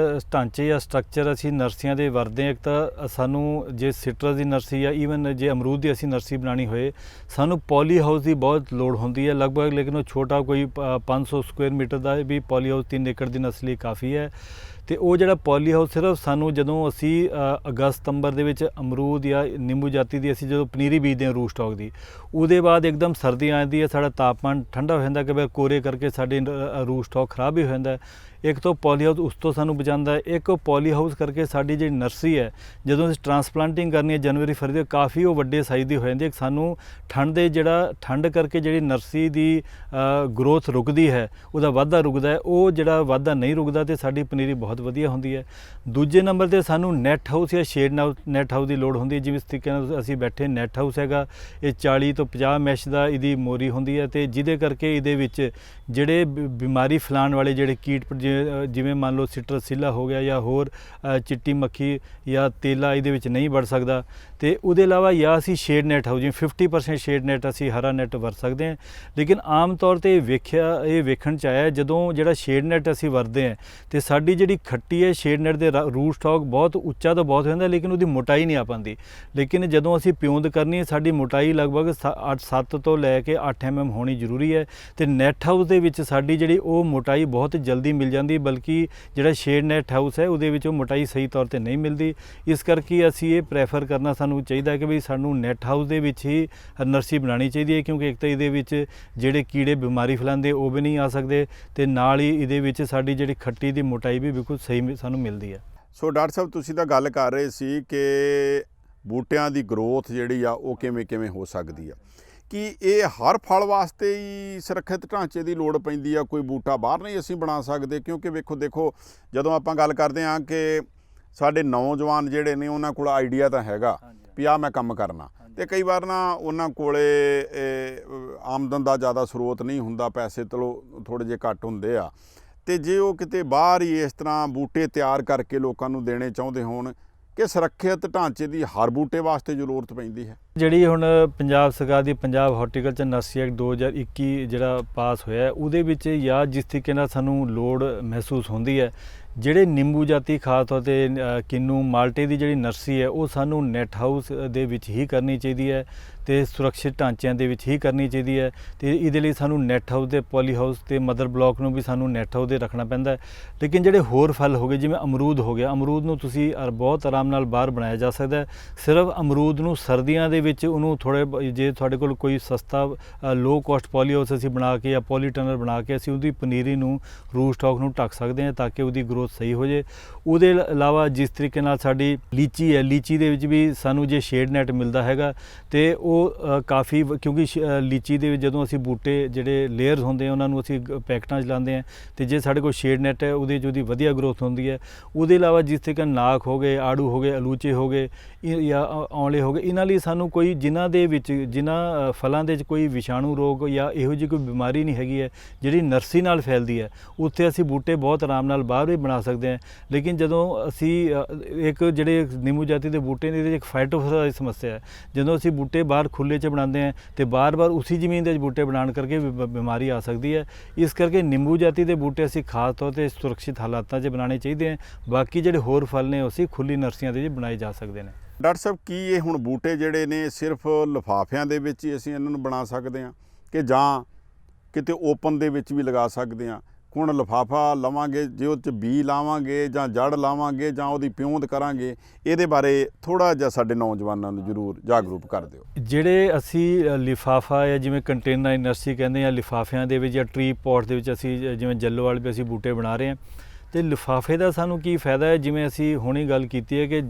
ਢਾਂਚੇ ਜਾਂ ਸਟਰਕਚਰ ਅਸੀਂ ਨਰਸਰੀਆਂ ਦੇ ਵਰਤਦੇ ਹਾਂ, ਇੱਕ ਤਾਂ ਸਾਨੂੰ ਜੇ ਸਿਟਰਸ ਦੀ ਨਰਸਰੀ ਜਾਂ ਈਵਨ ਜੇ ਅਮਰੂਦ ਦੀ ਅਸੀਂ ਨਰਸਰੀ ਬਣਾਉਣੀ ਹੋਏ ਸਾਨੂੰ ਪੋਲੀ ਹਾਊਸ ਦੀ ਬਹੁਤ ਲੋੜ ਹੁੰਦੀ ਹੈ ਲਗਭਗ, ਲੇਕਿਨ ਉਹ ਛੋਟਾ ਕੋਈ 500 ਸਕੁਅਰ ਮੀਟਰ ਦਾ ਵੀ ਪੋਲੀ ਹਾਊਸ 3 ਏਕੜ ਦੀ ਨਰਸਰੀ ਲਈ ਕਾਫੀ ਹੈ। ਤੇ ਉਹ ਜਿਹੜਾ ਪੋਲੀ ਹਾਊਸ ਸਿਰਫ ਸਾਨੂੰ ਜਦੋਂ ਅਸੀਂ ਅਗਸਤ ਸਤੰਬਰ ਦੇ ਵਿੱਚ ਅਮਰੂਦ ਜਾਂ ਨਿੰਬੂ ਜਾਤੀ ਦੀ ਅਸੀਂ ਜਦੋਂ ਪਨੀਰੀ ਬੀਜਦੇ ਹਾਂ ਰੂਟ ਸਟਾਕ ਦੀ, ਉਹਦੇ ਬਾਅਦ ਇੱਕਦਮ ਸਰਦੀ ਆ ਜਾਂਦੀ ਹੈ, ਸਾਡਾ ਤਾਪਮਾਨ ਠੰਡਾ ਹੋ ਜਾਂਦਾ ਕਿ ਫਿਰ ਕੋਰੇ ਕਰਕੇ ਸਾਡੇ ਰੂਟ ਸਟਾਕ ਖਰਾਬ ਵੀ ਹੋ ਜਾਂਦਾ। ਇੱਕ ਤਾਂ ਪੋਲੀ ਹਾਊਸ ਉਸ ਤੋਂ ਸਾਨੂੰ ਬਚਾਉਂਦਾ ਹੈ, ਇੱਕ ਪੋਲੀ ਹਾਊਸ ਕਰਕੇ ਸਾਡੀ ਜਿਹੜੀ ਨਰਸਰੀ ਹੈ ਜਦੋਂ ਅਸੀਂ ਟਰਾਂਸਪਲਾਂਟਿੰਗ ਕਰਨੀ ਹੈ ਜਨਵਰੀ ਫਰਵਰੀ ਕਾਫੀ ਉਹ ਵੱਡੇ ਸਾਈਜ਼ ਦੀ ਹੋ ਜਾਂਦੀ ਹੈ। ਸਾਨੂੰ ਠੰਡ ਕਰਕੇ ਜਿਹੜੀ ਨਰਸਰੀ ਦੀ ਗਰੋਥ ਰੁਕਦੀ ਹੈ, ਉਹਦਾ ਵਾਧਾ ਰੁਕਦਾ ਹੈ, ਉਹ ਜਿਹੜਾ ਵਾਧਾ ਨਹੀਂ ਰੁਕਦਾ ਤੇ ਸਾਡੀ ਪਨੀਰੀ ਬਹੁਤ ਵਧੀਆ ਹੁੰਦੀ ਹੈ। ਦੂਜੇ ਨੰਬਰ ਤੇ ਸਾਨੂੰ ਨੈਟ ਹਾਊਸ ਜਾਂ ਸ਼ੇਡ ਨੈਟ ਹਾਊਸ ਦੀ ਲੋੜ ਹੁੰਦੀ ਹੈ। ਜਿਵੇਂ ਇਸ ਤਰੀਕੇ ਨਾਲ ਅਸੀਂ ਬੈਠੇ ਨੈਟ ਹਾਊਸ ਹੈਗਾ, ਇਹ 40 ਤੋਂ 50 ਮੈਸ਼ ਦਾ ਇਹਦੀ ਮੋਰੀ ਹੁੰਦੀ ਹੈ ਤੇ ਜਿਹਦੇ ਕਰਕੇ ਇਹਦੇ ਵਿੱਚ ਜਿਹੜੇ ਬਿਮਾਰੀ ਫੈਲਾਉਣ ਵਾਲੇ ਜਿਹੜੇ ਕੀਟ ਜਿਵੇਂ ਮੰਨ ਲਓ ਸਿਟਰਸਿਲਾ ਹੋ ਗਿਆ ਜਾਂ ਹੋਰ ਚਿੱਟੀ ਮੱਖੀ ਜਾਂ ਤੇਲਾ ਇਹਦੇ ਵਿੱਚ ਨਹੀਂ ਵੜ ਸਕਦਾ। ਤੇ ਉਹਦੇ ਇਲਾਵਾ ਜਾਂ ਅਸੀਂ ਸ਼ੇਡ ਨੈਟ ਹਾਊਸ ਜਿਵੇਂ 50% ਸ਼ੇਡ ਨੈਟ ਅਸੀਂ ਹਰਾ ਨੈਟ ਵਰਤ ਸਕਦੇ ਹਾਂ, ਲੇਕਿਨ ਆਮ ਤੌਰ ਤੇ ਇਹ ਵੇਖਣ 'ਚ ਆਇਆ ਜਦੋਂ ਜਿਹੜਾ ਸ਼ੇਡ ਨੈਟ ਅਸੀਂ ਵਰਤਦੇ ਹਾਂ ਤੇ ਸਾਡੀ ਜਿਹੜੀ ਖੱਟੀ ਹੈ ਸ਼ੇਡ ਨੈਟ ਦੇ ਰੂਟ ਸਟਾਕ ਬਹੁਤ ਉੱਚਾ ਤਾਂ ਬਹੁਤ ਹੋ ਜਾਂਦਾ ਲੇਕਿਨ ਉਹਦੀ ਮੋਟਾਈ ਨਹੀਂ ਆ ਪਾਉਂਦੀ। ਲੇਕਿਨ ਜਦੋਂ ਅਸੀਂ ਪਿਉਂਦ ਕਰਨੀ ਹੈ ਸਾਡੀ ਮੋਟਾਈ ਲਗਭਗ 7 ਤੋਂ ਲੈ ਕੇ 8 mm ਹੋਣੀ ਜ਼ਰੂਰੀ ਹੈ ਤੇ ਨੈਟ ਹਾਊਸ ਦੇ ਵਿੱਚ ਸਾਡੀ ਜਿਹੜੀ ਉਹ ਮੋਟਾਈ ਬਹੁਤ ਜਲਦੀ ਮਿਲ ਜਾਂਦੀ, ਬਲਕਿ ਜਿਹੜਾ ਸ਼ੇਡ ਨੈਟ ਹਾਊਸ ਹੈ ਉਹਦੇ ਵਿੱਚ ਉਹ ਮੋਟਾਈ ਸਹੀ ਤੌਰ ਤੇ ਨਹੀਂ ਮਿਲਦੀ। ਇਸ ਕਰਕੇ ਅਸੀਂ ਇਹ ਪ੍ਰੈਫਰ ਕਰਨਾ ਸਾਨੂੰ ਚਾਹੀਦਾ ਕਿ ਵੀ ਸਾਨੂੰ ਨੈਟ ਹਾਊਸ ਦੇ ਵਿੱਚ ਹੀ ਨਰਸਰੀ ਬਣਾਉਣੀ ਚਾਹੀਦੀ ਹੈ, ਕਿਉਂਕਿ ਇੱਕ ਤਾਂ ਇਹਦੇ ਵਿੱਚ ਜਿਹੜੇ ਕੀੜੇ ਬਿਮਾਰੀ ਫੈਲਾਉਂਦੇ ਉਹ ਵੀ ਨਹੀਂ ਆ ਸਕਦੇ ਤੇ ਨਾਲ ਹੀ ਇਹਦੇ ਵਿੱਚ ਸਾਡੀ ਜਿਹੜੀ ਖੱਟੀ ਦੀ ਮੋਟਾਈ ਵੀ ਬਿਲਕੁਲ ਸਹੀ ਸਾਨੂੰ ਮਿਲਦੀ ਹੈ। ਸੋ ਡਾਕਟਰ ਸਾਹਿਬ, ਤੁਸੀਂ ਤਾਂ ਗੱਲ ਕਰ ਰਹੇ ਸੀ ਕਿ ਬੂਟਿਆਂ ਦੀ ਗਰੋਥ ਜਿਹੜੀ ਆ ਉਹ ਕਿਵੇਂ ਹੋ ਸਕਦੀ ਆ, ਕਿ ਇਹ ਹਰ ਫਲ ਵਾਸਤੇ ਹੀ ਸੁਰੱਖਿਅਤ ਢਾਂਚੇ ਦੀ ਲੋੜ ਪੈਂਦੀ ਆ, ਕੋਈ ਬੂਟਾ ਬਾਹਰ ਨਹੀਂ ਅਸੀਂ ਬਣਾ ਸਕਦੇ? ਕਿਉਂਕਿ ਦੇਖੋ ਜਦੋਂ ਆਪਾਂ ਗੱਲ ਕਰਦੇ ਹਾਂ ਕਿ ਸਾਡੇ ਨੌਜਵਾਨ ਜਿਹੜੇ ਨੇ ਉਹਨਾਂ ਕੋਲ ਆਈਡੀਆ ਤਾਂ ਹੈਗਾ ਵੀ ਆਹ ਮੈਂ ਕੰਮ ਕਰਨਾ, ਤੇ ਕਈ ਵਾਰ ਨਾ ਉਹਨਾਂ ਕੋਲੇ ਆਮਦਨ ਦਾ ਜ਼ਿਆਦਾ ਸਰੋਤ ਨਹੀਂ ਹੁੰਦਾ, ਪੈਸੇ ਥੋੜ੍ਹੇ ਜਿਹੇ ਘੱਟ ਹੁੰਦੇ ਆ, ਤੇ ਜੇ ਉਹ ਕਿਤੇ ਬਾਹਰ ਹੀ ਇਸ ਤਰ੍ਹਾਂ ਬੂਟੇ ਤਿਆਰ ਕਰਕੇ ਲੋਕਾਂ ਨੂੰ ਦੇਣੇ ਚਾਹੁੰਦੇ ਹੋਣ, ਕਿ ਸੁਰੱਖਿਅਤ ਢਾਂਚੇ ਦੀ ਹਰ ਬੂਟੇ ਵਾਸਤੇ ਜ਼ਰੂਰਤ ਪੈਂਦੀ ਹੈ? ਜਿਹੜੀ ਹੁਣ ਪੰਜਾਬ ਸਰਕਾਰ ਦੀ ਪੰਜਾਬ ਹਾਰਟੀਕਲਚਰ ਨਰਸਰੀ ਐਕਟ 2021 ਜਿਹੜਾ ਪਾਸ ਹੋਇਆ ਉਹਦੇ ਵਿੱਚ ਜਾਂ ਜਿਸ ਤਰੀਕੇ ਨਾਲ ਸਾਨੂੰ ਲੋੜ ਮਹਿਸੂਸ ਹੁੰਦੀ ਹੈ, ਜਿਹੜੇ ਨਿੰਬੂ ਜਾਤੀ ਖਾਸ ਤੌਰ 'ਤੇ ਕਿੰਨੂ ਮਾਲਟੇ ਦੀ ਜਿਹੜੀ ਨਰਸਰੀ ਹੈ ਉਹ ਸਾਨੂੰ ਨੈਟ ਹਾਊਸ ਦੇ ਵਿੱਚ ਹੀ ਕਰਨੀ ਚਾਹੀਦੀ ਹੈ ਤੇ ਸੁਰੱਖਿਅਤ ਢਾਂਚਿਆਂ ਦੇ ਵਿੱਚ ਹੀ ਕਰਨੀ ਚਾਹੀਦੀ ਹੈ। ਤੇ ਇਹਦੇ ਲਈ ਸਾਨੂੰ ਨੈਟ ਹਾਊਸ ਤੇ ਪੋਲੀ ਹਾਊਸ ਤੇ ਮਦਰ ਬਲਾਕ ਨੂੰ ਵੀ ਸਾਨੂੰ ਨੈਟ ਹਾਊਸ ਦੇ ਰੱਖਣਾ ਪੈਂਦਾ ਹੈ। ਲੇਕਿਨ ਜਿਹੜੇ ਹੋਰ ਫਲ ਹੋ ਗਏ ਜਿਵੇਂ ਅਮਰੂਦ ਹੋ ਗਿਆ, ਅਮਰੂਦ ਨੂੰ ਤੁਸੀਂ ਬਹੁਤ ਆਰਾਮ ਨਾਲ ਬਾਹਰ ਬਣਾਇਆ ਜਾ ਸਕਦਾ ਹੈ। ਸਿਰਫ ਅਮਰੂਦ ਨੂੰ ਸਰਦੀਆਂ ਦੇ ਵਿੱਚ ਉਹਨੂੰ ਥੋੜ੍ਹੇ ਜੇ ਤੁਹਾਡੇ ਕੋਲ ਕੋਈ ਸਸਤਾ ਲੋ ਕੋਸਟ ਪੋਲੀ ਹਾਊਸ ਅਸੀਂ ਬਣਾ ਕੇ ਜਾਂ ਪੋਲੀ ਟਨਰ ਬਣਾ ਕੇ ਅਸੀਂ ਉਹਦੀ ਪਨੀਰੀ ਨੂੰ ਰੂਟ ਸਟਾਕ ਨੂੰ ਢੱਕ ਸਕਦੇ ਹਾਂ ਤਾਂ ਕਿ ਉਹਦੀ ਗਰੋਥ ਸਹੀ ਹੋ ਜੇ। ਉਹਦੇ ਇਲਾਵਾ ਜਿਸ ਤਰੀਕੇ ਨਾਲ ਸਾਡੀ ਲੀਚੀ ਹੈ, ਲੀਚੀ ਦੇ ਵਿੱਚ ਵੀ ਸਾਨੂੰ ਜੇ ਸ਼ੇਡ ਨੈਟ ਮਿਲਦਾ ਹੈਗਾ ਤੇ ਉਹ ਕਾਫੀ, ਕਿਉਂਕਿ ਲੀਚੀ ਦੇ ਵਿੱਚ ਜਦੋਂ ਅਸੀਂ ਬੂਟੇ ਜਿਹੜੇ ਲੇਅਰਸ ਹੁੰਦੇ ਆ ਉਹਨਾਂ ਨੂੰ ਅਸੀਂ ਪੈਕਟਾਂ 'ਚ ਲਾਉਂਦੇ ਹਾਂ ਤੇ ਜੇ ਸਾਡੇ ਕੋਲ ਸ਼ੇਡ ਨੈਟ ਹੈ ਉਹਦੇ 'ਚ ਉਹਦੀ ਵਧੀਆ ਗਰੋਥ ਹੁੰਦੀ ਹੈ। ਉਹਦੇ ਇਲਾਵਾ ਜਿਸ ਤਰੀਕੇ ਨਾਖ ਹੋ ਗਏ, ਆੜੂ ਹੋ ਗਏ, ਅਲੂਚੇ ਹੋ ਗਏ ਜਾਂ ਔਂਲੇ ਹੋ ਗਏ, ਇਹਨਾਂ ਲਈ ਸਾਨੂੰ ਕੋਈ ਜਿਨ੍ਹਾਂ ਦੇ ਵਿੱਚ ਜਿਨ੍ਹਾਂ ਫਲਾਂ ਦੇ 'ਚ ਕੋਈ ਵਿਸ਼ਾਣੂ ਰੋਗ ਜਾਂ ਇਹੋ ਜਿਹੀ ਕੋਈ ਬਿਮਾਰੀ ਨਹੀਂ ਹੈਗੀ ਹੈ ਜਿਹੜੀ ਨਰਸਰੀ ਨਾਲ ਫੈਲਦੀ ਹੈ, ਉੱਥੇ ਅਸੀਂ ਬੂਟੇ ਬਹੁਤ ਆਰਾਮ ਨਾਲ ਬਾਹਰ ਵੀ ਬਣਾ ਸਕਦੇ ਹਾਂ। ਲੇਕਿਨ ਜਦੋਂ ਅਸੀਂ ਇੱਕ ਜਿਹੜੇ ਨਿੰਬੂ ਜਾਤੀ ਦੇ ਬੂਟੇ ਨੇ ਇਹਦੇ 'ਚ ਇੱਕ ਫਾਈਟੋਫਥੋਰਾ ਦੀ ਸਮੱਸਿਆ ਹੈ। ਜਦੋਂ ਅਸੀਂ ਬੂਟੇ ਬਾਹਰ ਖੁੱਲ੍ਹੇ 'ਚ ਬਣਾਉਂਦੇ ਹਾਂ ਤੇ ਬਾਰ-ਬਾਰ ਉਸੇ ਜ਼ਮੀਨ ਦੇ ਵਿੱਚ ਬੂਟੇ ਬਣਾਉਣ ਕਰਕੇ ਬਿਮਾਰੀ ਆ ਸਕਦੀ ਹੈ। ਇਸ ਕਰਕੇ ਨਿੰਬੂ ਜਾਤੀ ਦੇ ਬੂਟੇ ਅਸੀਂ ਖਾਸ ਤੌਰ 'ਤੇ ਸੁਰੱਖਿਅਤ ਹਾਲਾਤਾਂ 'ਚ ਬਣਾਉਣੇ ਚਾਹੀਦੇ ਹਨ। ਬਾਕੀ ਜਿਹੜੇ ਹੋਰ ਫਲ ਨੇ ਅਸੀਂ ਖੁੱਲ੍ਹੀ ਨਰਸਰੀਆਂ ਦੇ ਵਿੱਚ ਬਣਾਏ ਜਾ ਸਕਦੇ ਨੇ। ਡਾਕਟਰ ਸਾਹਿਬ, ਕੀ ਇਹ ਹੁਣ ਬੂਟੇ ਜਿਹੜੇ ਨੇ ਸਿਰਫ ਲਿਫਾਫਿਆਂ ਦੇ ਵਿੱਚ ਹੀ ਅਸੀਂ ਇਹਨਾਂ ਨੂੰ ਬਣਾ ਸਕਦੇ ਹਾਂ ਕਿ ਜਾਂ ਕਿਤੇ ਓਪਨ ਦੇ ਵਿੱਚ ਵੀ ਲਗਾ ਸਕਦੇ ਹਾਂ? ਹੁਣ ਲਿਫਾਫਾ ਲਵਾਂਗੇ, ਜੇ ਉਹ 'ਚ ਬੀ ਲਾਵਾਂਗੇ ਜਾਂ ਜੜ ਲਾਵਾਂਗੇ ਜਾਂ ਉਹਦੀ ਪਿਉਂਦ ਕਰਾਂਗੇ, ਇਹਦੇ ਬਾਰੇ ਥੋੜ੍ਹਾ ਜਿਹਾ ਸਾਡੇ ਨੌਜਵਾਨਾਂ ਨੂੰ ਜ਼ਰੂਰ ਜਾਗਰੂਕ ਕਰ ਦਿਓ। ਜਿਹੜੇ ਅਸੀਂ ਲਿਫਾਫਾ ਜਾਂ ਜਿਵੇਂ ਕੰਟੇਨਰ ਨਰਸਰੀ ਕਹਿੰਦੇ ਜਾਂ ਲਿਫਾਫਿਆਂ ਦੇ ਵਿੱਚ ਜਾਂ ਟਰੀ ਪੋਟ ਦੇ ਵਿੱਚ ਅਸੀਂ ਜਿਵੇਂ ਜੱਲੋ ਵਾਲੇ ਵੀ ਅਸੀਂ ਬੂਟੇ ਬਣਾ ਰਹੇ ਹਾਂ ਤੇ ਲਿਫਾਫੇ ਦਾ ਸਾਨੂੰ ਕੀ ਫਾਇਦਾ ਹੈ? ਜਿਵੇਂ ਅਸੀਂ ਹੁਣੇ ਗੱਲ ਕੀਤੀ ਹੈ ਕਿ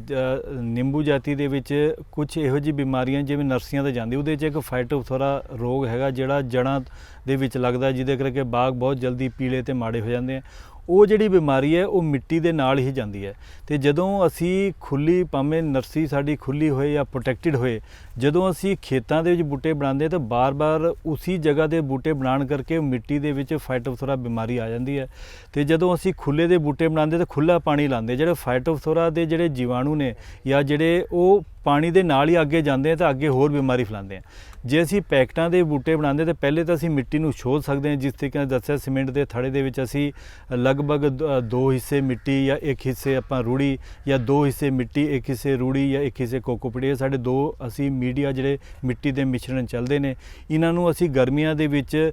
ਨਿੰਬੂ ਜਾਤੀ ਦੇ ਵਿੱਚ ਕੁਝ ਇਹੋ ਜਿਹੀ ਬਿਮਾਰੀਆਂ ਜਿਵੇਂ ਨਰਸਰੀਆਂ 'ਤੇ ਜਾਂਦੀ, ਉਹਦੇ 'ਚ ਇੱਕ ਫਾਈਟੋਫਥੋਰਾ ਰੋਗ ਹੈਗਾ ਜਿਹੜਾ ਜੜ੍ਹਾਂ ਦੇ ਵਿੱਚ ਲੱਗਦਾ, ਜਿਹਦੇ ਕਰਕੇ ਬਾਗ ਬਹੁਤ ਜਲਦੀ ਪੀਲੇ ਤੇ ਮਾੜੇ ਹੋ ਜਾਂਦੇ ਆ। ਉਹ ਜਿਹੜੀ ਬਿਮਾਰੀ ਹੈ ਉਹ ਮਿੱਟੀ ਦੇ ਨਾਲ ਹੀ ਜਾਂਦੀ ਹੈ ਤੇ ਜਦੋਂ ਅਸੀਂ ਖੁੱਲ੍ਹੀ, ਭਾਵੇਂ ਨਰਸਰੀ ਸਾਡੀ ਖੁੱਲ੍ਹੀ ਹੋਏ ਜਾਂ ਪ੍ਰੋਟੈਕਟਿਡ ਹੋਏ, ਜਦੋਂ ਅਸੀਂ ਖੇਤਾਂ ਦੇ ਵਿੱਚ ਬੂਟੇ ਬਣਾਉਂਦੇ ਤਾਂ ਬਾਰ-ਬਾਰ ਉਸੇ ਜਗ੍ਹਾ ਦੇ ਬੂਟੇ ਬਣਾਉਣ ਕਰਕੇ ਮਿੱਟੀ ਦੇ ਵਿੱਚ ਫਾਈਟੋਫਥੋਰਾ ਬਿਮਾਰੀ ਆ ਜਾਂਦੀ ਹੈ। ਤੇ ਜਦੋਂ ਅਸੀਂ ਖੁੱਲ੍ਹੇ ਦੇ ਬੂਟੇ ਬਣਾਉਂਦੇ ਤਾਂ ਖੁੱਲ੍ਹਾ ਪਾਣੀ ਲਾਉਂਦੇ, ਜਿਹੜੇ ਫਾਈਟੋਫਥੋਰਾ ਦੇ ਜਿਹੜੇ ਜੀਵਾਣੂ ਨੇ ਜਾਂ ਜਿਹੜੇ ਉਹ ਪਾਣੀ ਦੇ ਨਾਲ ਹੀ ਅੱਗੇ ਜਾਂਦੇ ਆ ਤਾਂ ਅੱਗੇ ਹੋਰ ਬਿਮਾਰੀ ਫੈਲਾਉਂਦੇ ਆ। ਜੇ ਅਸੀਂ ਪੈਕਟਾਂ ਦੇ ਬੂਟੇ ਬਣਾਉਂਦੇ ਤਾਂ ਪਹਿਲੇ ਤਾਂ ਅਸੀਂ ਮਿੱਟੀ ਨੂੰ ਛੋਧ ਸਕਦੇ ਹਾਂ, ਜਿਸ ਤਰੀਕੇ ਨਾਲ ਦੱਸਿਆ ਸੀਮੈਂਟ ਦੇ ਥੜੇ ਦੇ ਵਿੱਚ ਅਸੀਂ ਲਗਭਗ 2 ਹਿੱਸੇ ਮਿੱਟੀ ਜਾਂ 1 ਹਿੱਸੇ ਆਪਾਂ ਰੂੜੀ ਜਾਂ 2 ਹਿੱਸੇ ਮਿੱਟੀ 1 ਹਿੱਸੇ ਰੂੜੀ ਜਾਂ 1 ਹਿੱਸੇ ਕੋਕੋਪੀਟ, ਇਹ ਸਾਡੇ 2 ਅਸੀਂ ਮੀਡੀਆ ਜਿਹੜੇ ਮਿੱਟੀ ਦੇ ਮਿਸ਼ਰਣ ਚੱਲਦੇ ਨੇ, ਇਹਨਾਂ ਨੂੰ ਅਸੀਂ ਗਰਮੀਆਂ ਦੇ ਵਿੱਚ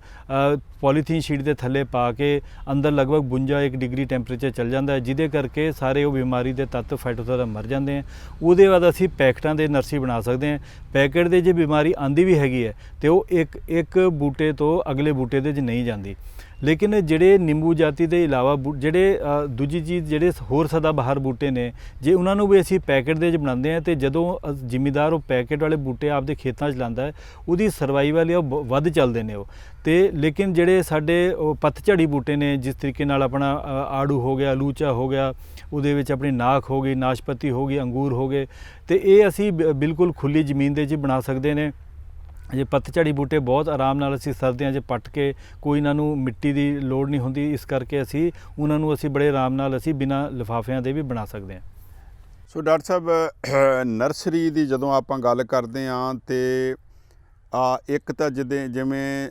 ਪੋਲੀਥੀਨ ਸ਼ੀਟ ਦੇ ਥੱਲੇ ਪਾ ਕੇ ਅੰਦਰ ਲਗਭਗ 52 ਡਿਗਰੀ ਟੈਂਪਰੇਚਰ ਚੱਲ ਜਾਂਦਾ ਹੈ, ਜਿਹਦੇ ਕਰਕੇ ਸਾਰੇ ਉਹ ਬਿਮਾਰੀ ਦੇ ਤੱਤ ਫਾਈਟੋਥੋਰਾ ਮਰ ਜਾਂਦੇ ਆ। ਉਹਦੇ ਬਾਅਦ ਅਸੀਂ ਪੈਕਟਾਂ ਦੇ ਨਰਸਰੀ ਬਣਾ ਸਕਦੇ ਹਾਂ। ਪੈਕਟ ਦੇ ਜੇ ਬਿਮਾਰੀ ਆਂਦੀ ਵੀ ਹੈਗੀ ਹੈ ਤੇ ਉਹ ਇੱਕ ਬੂਟੇ ਤੋਂ ਅਗਲੇ ਬੂਟੇ ਦੇ 'ਚ ਨਹੀਂ ਜਾਂਦੀ। ਲੇਕਿਨ ਜਿਹੜੇ ਨਿੰਬੂ ਜਾਤੀ ਦੇ ਇਲਾਵਾ ਜਿਹੜੇ ਦੂਜੀ ਚੀਜ਼ ਜਿਹੜੇ ਹੋਰ ਸਦਾਬਹਾਰ ਬੂਟੇ ਨੇ, ਜੇ ਉਹਨਾਂ ਨੂੰ ਵੀ ਅਸੀਂ ਪੈਕਟ ਦੇ 'ਚ ਬਣਾਉਂਦੇ ਹਾਂ ਤੇ ਜਦੋਂ ਜ਼ਿਮੀਦਾਰ ਉਹ ਪੈਕਟ ਵਾਲੇ ਬੂਟੇ ਆਪਦੇ ਖੇਤਾਂ 'ਚ ਲਾਉਂਦਾ ਹੈ, ਉਹਦੀ ਸਰਵਾਈਵਲ ਉਹ ਵੱਧ ਚੱਲਦੇ ਨੇ ਉਹ ਤੇ। ਲੇਕਿਨ ਜਿਹੜੇ ਸਾਡੇ ਉਹ ਪੱਤਝੜੀ ਬੂਟੇ ਨੇ, ਜਿਸ ਤਰੀਕੇ ਨਾਲ ਆਪਣਾ ਆੜੂ ਹੋ ਗਿਆ, ਅਲੂਚਾ ਹੋ ਗਿਆ, ਉਹਦੇ ਵਿੱਚ ਆਪਣੀ ਨਾਖ ਹੋ ਗਈ, ਨਾਸ਼ਪਤੀ ਹੋ ਗਈ, ਅੰਗੂਰ ਹੋ ਗਏ, ਤੇ ਇਹ ਅਸੀਂ ਬਿਲਕੁਲ ਖੁੱਲ੍ਹੀ ਜ਼ਮੀਨ ਦੇ 'ਚ ਬਣਾ ਸਕਦੇ ਨੇ। ਜੇ ਪੱਤਝੜੀ ਬੂਟੇ ਬਹੁਤ ਆਰਾਮ ਨਾਲ ਅਸੀਂ ਸਰਦੀਆਂ 'ਚ ਪੱਟ ਕੇ, ਕੋਈ ਇਹਨਾਂ ਨੂੰ ਮਿੱਟੀ ਦੀ ਲੋੜ ਨਹੀਂ ਹੁੰਦੀ, ਇਸ ਕਰਕੇ ਅਸੀਂ ਉਹਨਾਂ ਨੂੰ ਅਸੀਂ ਬੜੇ ਆਰਾਮ ਨਾਲ ਅਸੀਂ ਬਿਨਾਂ ਲਿਫਾਫਿਆਂ ਦੇ ਵੀ ਬਣਾ ਸਕਦੇ ਹਾਂ। ਸੋ ਡਾਕਟਰ ਸਾਹਿਬ, ਨਰਸਰੀ ਦੀ ਜਦੋਂ ਆਪਾਂ ਗੱਲ ਕਰਦੇ ਹਾਂ ਤੇ ਇੱਕ ਤਾਂ ਜਿਵੇਂ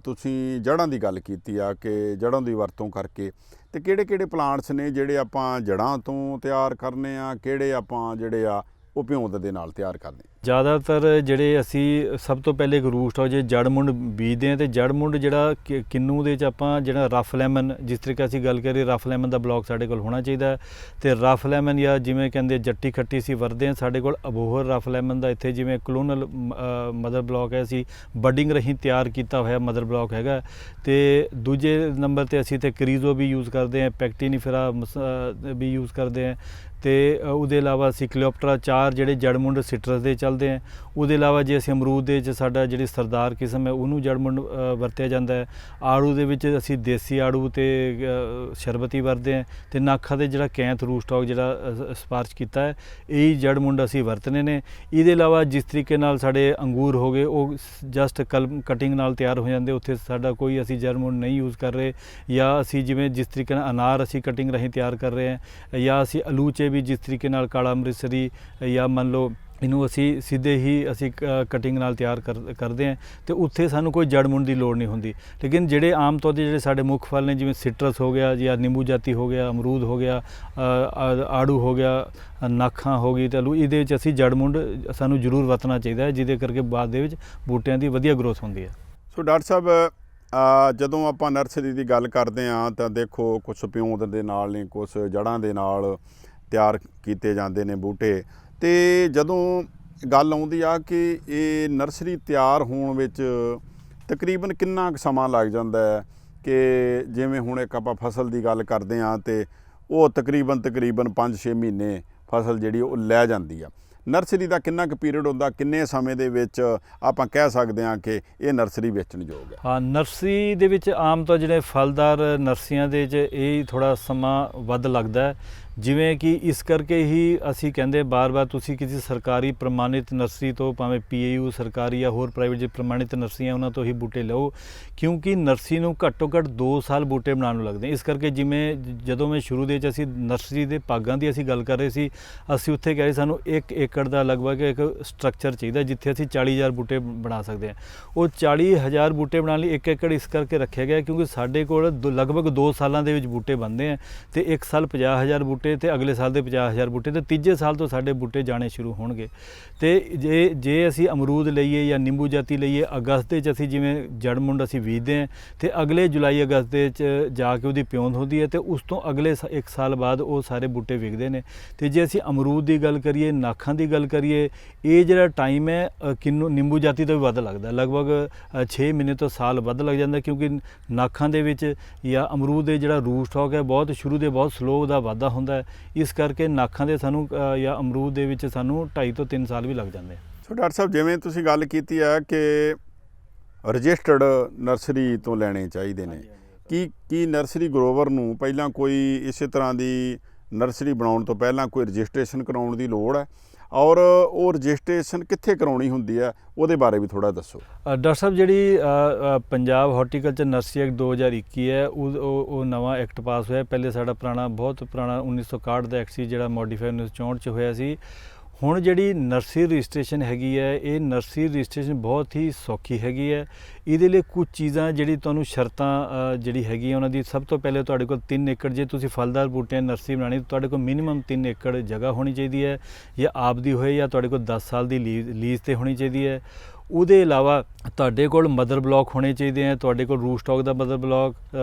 ਤੁਸੀਂ ਜੜ੍ਹਾਂ ਦੀ ਗੱਲ ਕੀਤੀ ਆ ਕਿ ਜੜ੍ਹਾਂ ਦੀ ਵਰਤੋਂ ਕਰਕੇ, ਤੇ ਕਿਹੜੇ ਪਲਾਂਟਸ ਨੇ ਜਿਹੜੇ ਆਪਾਂ ਜੜ੍ਹਾਂ ਤੋਂ ਤਿਆਰ ਕਰਨੇ ਆ, ਕਿਹੜੇ ਆਪਾਂ ਜਿਹੜੇ ਆ ਉਹ ਪਿਉਂਦ ਦੇ ਨਾਲ ਤਿਆਰ ਕਰਦੇ? ਜ਼ਿਆਦਾਤਰ ਜਿਹੜੇ ਅਸੀਂ ਸਭ ਤੋਂ ਪਹਿਲੇ ਇੱਕ ਰੂਟ ਸਟਾਕ ਜੇ ਜੜ ਮੁੰਡ ਬੀਜਦੇ ਹਾਂ ਤੇ ਜੜ ਮੁੰਡ ਜਿਹੜਾ ਕਿੰਨੂ ਦੇ 'ਚ ਆਪਾਂ ਜਿਹੜਾ ਰਫ ਲੈਮਨ, ਜਿਸ ਤਰੀਕੇ ਅਸੀਂ ਗੱਲ ਕਰੀਏ ਰਫ ਲੈਮਨ ਦਾ ਬਲੌਕ ਸਾਡੇ ਕੋਲ ਹੋਣਾ ਚਾਹੀਦਾ ਤੇ ਰਫ ਲੈਮਨ ਜਾਂ ਜਿਵੇਂ ਕਹਿੰਦੇ ਜੱਟੀ ਖੱਟੀ ਅਸੀਂ ਵਰਤਦੇ ਹਾਂ, ਸਾਡੇ ਕੋਲ ਅਬੋਹਰ ਰਫ ਲੈਮਨ ਦਾ ਇੱਥੇ ਜਿਵੇਂ ਕਲੋਨਲ ਮਦਰ ਬਲੌਕ ਹੈ, ਅਸੀਂ ਬਡਿੰਗ ਰਾਹੀਂ ਤਿਆਰ ਕੀਤਾ ਹੋਇਆ ਮਦਰ ਬਲੌਕ ਹੈਗਾ। ਤੇ ਦੂਜੇ ਨੰਬਰ 'ਤੇ ਅਸੀਂ ਇੱਥੇ ਕਰੀਜ਼ੋ ਵੀ ਯੂਜ਼ ਕਰਦੇ ਹਾਂ, ਪੈਕਟੀਨੀਫੇਰਾ ਵੀ ਯੂਜ਼ ਕਰਦੇ ਹਾਂ ਤੇ ਉਹਦੇ ਇਲਾਵਾ ਅਸੀਂ ਕਲੀਓਪਟਰਾ 4 ਜਿਹੜੇ ਜੜਮੁੰਡ ਸਿਟਰਸ ਦੇ ਚੱਲਦੇ ਹੈ। ਉਹਦੇ ਇਲਾਵਾ ਜੇ ਅਸੀਂ ਅਮਰੂਦ ਦੇ 'ਚ ਸਾਡਾ ਜਿਹੜੀ ਸਰਦਾਰ ਕਿਸਮ ਹੈ ਉਹਨੂੰ ਜੜਮੁੰਡ ਵਰਤਿਆ ਜਾਂਦਾ ਹੈ। ਆੜੂ ਦੇ ਵਿੱਚ ਅਸੀਂ ਦੇਸੀ ਆੜੂ ਤੇ ਸ਼ਰਬਤੀ ਵਰਤਦੇ ਹਾਂ ਤੇ ਨਾਖਾ ਦੇ ਜਿਹੜਾ ਕੈਂਥ ਰੂਟ ਸਟਾਕ ਜਿਹੜਾ ਸਪਾਰਸ਼ ਕੀਤਾ ਹੈ, ਇਹ ਜੜਮੁੰਡ ਅਸੀਂ ਵਰਤਨੇ ਨੇ। ਇਹਦੇ ਇਲਾਵਾ ਜਿਸ ਤਰੀਕੇ ਨਾਲ ਸਾਡੇ ਅੰਗੂਰ ਹੋ ਗਏ ਉਹ ਜਸਟ ਕਟਿੰਗ ਨਾਲ ਤਿਆਰ ਹੋ ਜਾਂਦੇ, ਉੱਥੇ ਸਾਡਾ ਕੋਈ ਅਸੀਂ ਜੜਮੁੰਡ ਨਹੀਂ ਯੂਜ਼ ਕਰ ਰਹੇ। ਜਾਂ ਅਸੀਂ ਜਿਵੇਂ ਜਿਸ ਤਰੀਕੇ ਨਾਲ ਅਨਾਰ ਅਸੀਂ ਕਟਿੰਗ ਰਾਹੀਂ ਤਿਆਰ ਕਰ ਰਹੇ ਹਾਂ, ਜਾਂ ਅਸੀਂ ਅਲੂਚੇ ਵੀ ਜਿਸ ਤਰੀਕੇ ਨਾਲ ਕਾਲਾ ਅੰਮ੍ਰਿਤਸਰੀ ਜਾਂ ਮੰਨ ਲਓ ਇਹਨੂੰ ਅਸੀਂ ਸਿੱਧੇ ਹੀ ਅਸੀਂ ਕਟਿੰਗ ਨਾਲ ਤਿਆਰ ਕਰਦੇ ਹਾਂ ਅਤੇ ਉੱਥੇ ਸਾਨੂੰ ਕੋਈ ਜੜ ਮੁੰਨ ਦੀ ਲੋੜ ਨਹੀਂ ਹੁੰਦੀ। ਲੇਕਿਨ ਜਿਹੜੇ ਆਮ ਤੌਰ 'ਤੇ ਜਿਹੜੇ ਸਾਡੇ ਮੁੱਖ ਫਲ ਨੇ, ਜਿਵੇਂ ਸਿਟਰਸ ਹੋ ਗਿਆ ਜਾਂ ਨਿੰਬੂ ਜਾਤੀ ਹੋ ਗਿਆ, ਅਮਰੂਦ ਹੋ ਗਿਆ, ਆੜੂ ਹੋ ਗਿਆ, ਨਾਖਾਂ ਹੋ ਗਈ, ਤਲੂ, ਇਹਦੇ ਵਿੱਚ ਅਸੀਂ ਜੜ ਮੁੰਡ ਸਾਨੂੰ ਜ਼ਰੂਰ ਵਰਤਣਾ ਚਾਹੀਦਾ ਹੈ, ਜਿਹਦੇ ਕਰਕੇ ਬਾਅਦ ਦੇ ਵਿੱਚ ਬੂਟਿਆਂ ਦੀ ਵਧੀਆ ਗਰੋਥ ਹੁੰਦੀ ਹੈ। ਸੋ ਡਾਕਟਰ ਸਾਹਿਬ, ਜਦੋਂ ਆਪਾਂ ਨਰਸਰੀ ਦੀ ਗੱਲ ਕਰਦੇ ਹਾਂ ਤਾਂ ਦੇਖੋ ਕੁਛ ਪਿਉਂਦ ਦੇ ਨਾਲ ਨੇ, ਕੁਛ ਜੜ੍ਹਾਂ ਦੇ ਨਾਲ ਤਿਆਰ ਕੀਤੇ ਜਾਂਦੇ ਨੇ ਬੂਟੇ, ਅਤੇ ਜਦੋਂ ਗੱਲ ਆਉਂਦੀ ਆ ਕਿ ਇਹ ਨਰਸਰੀ ਤਿਆਰ ਹੋਣ ਵਿੱਚ ਤਕਰੀਬਨ ਕਿੰਨਾ ਕੁ ਸਮਾਂ ਲੱਗ ਜਾਂਦਾ ਹੈ, ਕਿ ਜਿਵੇਂ ਹੁਣ ਇੱਕ ਆਪਾਂ ਫਸਲ ਦੀ ਗੱਲ ਕਰਦੇ ਹਾਂ ਅਤੇ ਉਹ ਤਕਰੀਬਨ 5-6 ਮਹੀਨੇ ਫਸਲ ਜਿਹੜੀ ਉਹ ਲੈ ਜਾਂਦੀ ਆ। ਨਰਸਰੀ ਦਾ ਕਿੰਨਾ ਕੁ ਪੀਰੀਅਡ ਹੁੰਦਾ, ਕਿੰਨੇ ਸਮੇਂ ਦੇ ਵਿੱਚ ਆਪਾਂ ਕਹਿ ਸਕਦੇ ਹਾਂ ਕਿ ਇਹ ਨਰਸਰੀ ਵੇਚਣਯੋਗ ਹੈ? ਹਾਂ, ਨਰਸਰੀ ਦੇ ਵਿੱਚ ਆਮ ਤੌਰ ਜਿਹੜੇ ਫਲਦਾਰ ਨਰਸਰੀਆਂ ਦੇ 'ਚ ਇਹ ਥੋੜ੍ਹਾ ਸਮਾਂ ਵੱਧ ਲੱਗਦਾ ਹੈ, ਜਿਵੇਂ ਕਿ ਇਸ ਕਰਕੇ ਹੀ ਅਸੀਂ ਕਹਿੰਦੇ ਬਾਰ-ਬਾਰ ਤੁਸੀਂ ਕਿਸੇ ਸਰਕਾਰੀ ਪ੍ਰਮਾਣਿਤ ਨਰਸਰੀ ਤੋਂ, ਭਾਵੇਂ PAU ਸਰਕਾਰੀ ਜਾਂ ਹੋਰ ਪ੍ਰਾਈਵੇਟ ਜੇ ਪ੍ਰਮਾਣਿਤ ਨਰਸਰੀਆਂ, ਉਹਨਾਂ ਤੋਂ ਹੀ ਬੂਟੇ ਲਓ, ਕਿਉਂਕਿ ਨਰਸਰੀ ਨੂੰ ਘੱਟੋ ਘੱਟ 2 ਸਾਲ ਬੂਟੇ ਬਣਾਉਣ ਨੂੰ ਲੱਗਦੇ। ਇਸ ਕਰਕੇ ਜਿਵੇਂ ਜਦੋਂ ਮੈਂ ਸ਼ੁਰੂ ਦੇ 'ਚ ਅਸੀਂ ਨਰਸਰੀ ਦੇ ਭਾਗਾਂ ਦੀ ਅਸੀਂ ਗੱਲ ਕਰ ਰਹੇ ਸੀ, ਅਸੀਂ ਉੱਥੇ ਕਹਿ ਰਹੇ ਸਾਨੂੰ 1 ਏਕੜ ਦਾ ਲਗਭਗ ਇੱਕ ਸਟਰਕਚਰ ਚਾਹੀਦਾ, ਜਿੱਥੇ ਅਸੀਂ 40,000 ਬੂਟੇ ਬਣਾ ਸਕਦੇ ਹਾਂ। ਉਹ 40,000 ਬੂਟੇ ਬਣਾਉਣ ਲਈ 1 ਏਕੜ ਇਸ ਕਰਕੇ ਰੱਖਿਆ ਗਿਆ ਕਿਉਂਕਿ ਸਾਡੇ ਕੋਲ ਲਗਭਗ 2 ਸਾਲਾਂ ਦੇ ਵਿੱਚ ਬੂਟੇ ਬਣਦੇ ਆ, ਅਤੇ 1 ਸਾਲ 50,000 ਬੂਟੇ, ਤੇ ਅਗਲੇ ਸਾਲ ਦੇ 50,000 ਬੂਟੇ, ਤੇ ਤੀਜੇ ਸਾਲ ਤੋਂ ਸਾਡੇ ਬੂਟੇ ਜਾਣੇ ਸ਼ੁਰੂ ਹੋਣਗੇ। ਅਤੇ ਜੇ ਅਸੀਂ ਅਮਰੂਦ ਲਈਏ ਜਾਂ ਨਿੰਬੂ ਜਾਤੀ ਲਈਏ, ਅਗਸਤ ਦੇ 'ਚ ਅਸੀਂ ਜਿਵੇਂ ਜੜ ਮੁੰਡ ਅਸੀਂ ਬੀਜਦੇ ਹਾਂ, ਅਤੇ ਅਗਲੇ ਜੁਲਾਈ ਅਗਸਤ ਦੇ 'ਚ ਜਾ ਕੇ ਉਹਦੀ ਪਿਉਂਦ ਹੁੰਦੀ ਹੈ, ਅਤੇ ਉਸ ਤੋਂ ਅਗਲੇ 1 ਸਾਲ ਬਾਅਦ ਉਹ ਸਾਰੇ ਬੂਟੇ ਵਿਕਦੇ ਨੇ। ਅਤੇ ਜੇ ਅਸੀਂ ਅਮਰੂਦ ਦੀ ਗੱਲ ਕਰੀਏ, ਨਾਖਾਂ ਦੀ ਗੱਲ ਕਰੀਏ, ਇਹ ਜਿਹੜਾ ਟਾਈਮ ਹੈ ਨਿੰਬੂ ਜਾਤੀ ਤੋਂ ਵੀ ਵੱਧ ਲੱਗਦਾ, ਲਗਭਗ 6 ਮਹੀਨੇ ਤੋਂ ਸਾਲ ਵੱਧ ਲੱਗ ਜਾਂਦਾ, ਕਿਉਂਕਿ ਨਾਖਾਂ ਦੇ ਵਿੱਚ ਜਾਂ ਅਮਰੂਦ ਦੇ ਜਿਹੜਾ ਰੂਟ ਸਟਾਕ ਹੈ ਬਹੁਤ ਸ਼ੁਰੂ ਦੇ ਬਹੁਤ ਸਲੋ ਉਹਦਾ ਵਾਧਾ ਹੁੰਦਾ ਹੈ। ਇਸ ਕਰਕੇ ਨਾਖਾਂ ਦੇ ਸਾਨੂੰ ਜਾਂ ਅਮਰੂਦ ਦੇ ਵਿੱਚ ਸਾਨੂੰ 2.5 ਤੋਂ 3 ਸਾਲ ਵੀ ਲੱਗ ਜਾਂਦੇ। ਸੋ ਡਾਕਟਰ ਸਾਹਿਬ, ਜਿਵੇਂ ਤੁਸੀਂ ਗੱਲ ਕੀਤੀ ਹੈ ਕਿ ਰਜਿਸਟਰਡ ਨਰਸਰੀ ਤੋਂ ਲੈਣੇ ਚਾਹੀਦੇ ਨੇ, ਕੀ ਨਰਸਰੀ ਗਰੋਵਰ ਨੂੰ ਪਹਿਲਾਂ ਕੋਈ ਇਸੇ ਤਰ੍ਹਾਂ ਦੀ ਨਰਸਰੀ ਬਣਾਉਣ ਤੋਂ ਪਹਿਲਾਂ ਕੋਈ ਰਜਿਸਟ੍ਰੇਸ਼ਨ ਕਰਾਉਣ ਦੀ ਲੋੜ ਹੈ, ਔਰ ਉਹ ਰਜਿਸਟ੍ਰੇਸ਼ਨ ਕਿੱਥੇ ਕਰਾਉਣੀ ਹੁੰਦੀ ਹੈ, ਉਹਦੇ ਬਾਰੇ ਵੀ ਥੋੜ੍ਹਾ ਦੱਸੋ। ਡਾਕਟਰ ਸਾਹਿਬ, ਜਿਹੜੀ ਪੰਜਾਬ ਹਾਰਟੀਕਲਚਰ ਨਰਸਰੀ ਐਕਟ 2021 ਹੈ, ਉਹ ਨਵਾਂ ਐਕਟ ਪਾਸ ਹੋਇਆ। ਪਹਿਲੇ ਸਾਡਾ ਬਹੁਤ ਪੁਰਾਣਾ 1961 ਦਾ ਐਕਟ ਸੀ, ਜਿਹੜਾ ਮੋਡੀਫਾਈ 1964 'ਚ ਹੋਇਆ ਸੀ। ਹੁਣ ਜਿਹੜੀ ਨਰਸਰੀ ਰਜਿਸਟ੍ਰੇਸ਼ਨ ਹੈਗੀ ਹੈ, ਇਹ ਨਰਸਰੀ ਰਜਿਸਟ੍ਰੇਸ਼ਨ ਬਹੁਤ ਹੀ ਸੌਖੀ ਹੈਗੀ ਹੈ। ਇਹਦੇ ਲਈ ਕੁਝ ਚੀਜ਼ਾਂ ਜਿਹੜੀ ਤੁਹਾਨੂੰ ਸ਼ਰਤਾਂ ਜਿਹੜੀ ਹੈਗੀ ਉਹਨਾਂ ਦੀ, ਸਭ ਤੋਂ ਪਹਿਲੇ ਤੁਹਾਡੇ ਕੋਲ 3 ਏਕੜ, ਜੇ ਤੁਸੀਂ ਫਲਦਾਰ ਬੂਟਿਆਂ ਦੀ ਨਰਸਰੀ ਬਣਾਉਣੀ ਤੁਹਾਡੇ ਕੋਲ ਮਿਨੀਮਮ 3 ਏਕੜ ਜਗ੍ਹਾ ਹੋਣੀ ਚਾਹੀਦੀ ਹੈ, ਜਾਂ ਆਪਦੀ ਹੋਏ ਜਾਂ ਤੁਹਾਡੇ ਕੋਲ 10 ਸਾਲ ਦੀ ਲੀਜ਼ 'ਤੇ ਹੋਣੀ ਚਾਹੀਦੀ ਹੈ। ਉਹਦੇ ਇਲਾਵਾ ਤੁਹਾਡੇ ਕੋਲ ਮਦਰ ਬਲਾਕ ਹੋਣੇ ਚਾਹੀਦੇ ਹੈ, ਤੁਹਾਡੇ ਕੋਲ ਰੂਟ ਸਟਾਕ ਦਾ ਮਦਰ ਬਲਾਕ,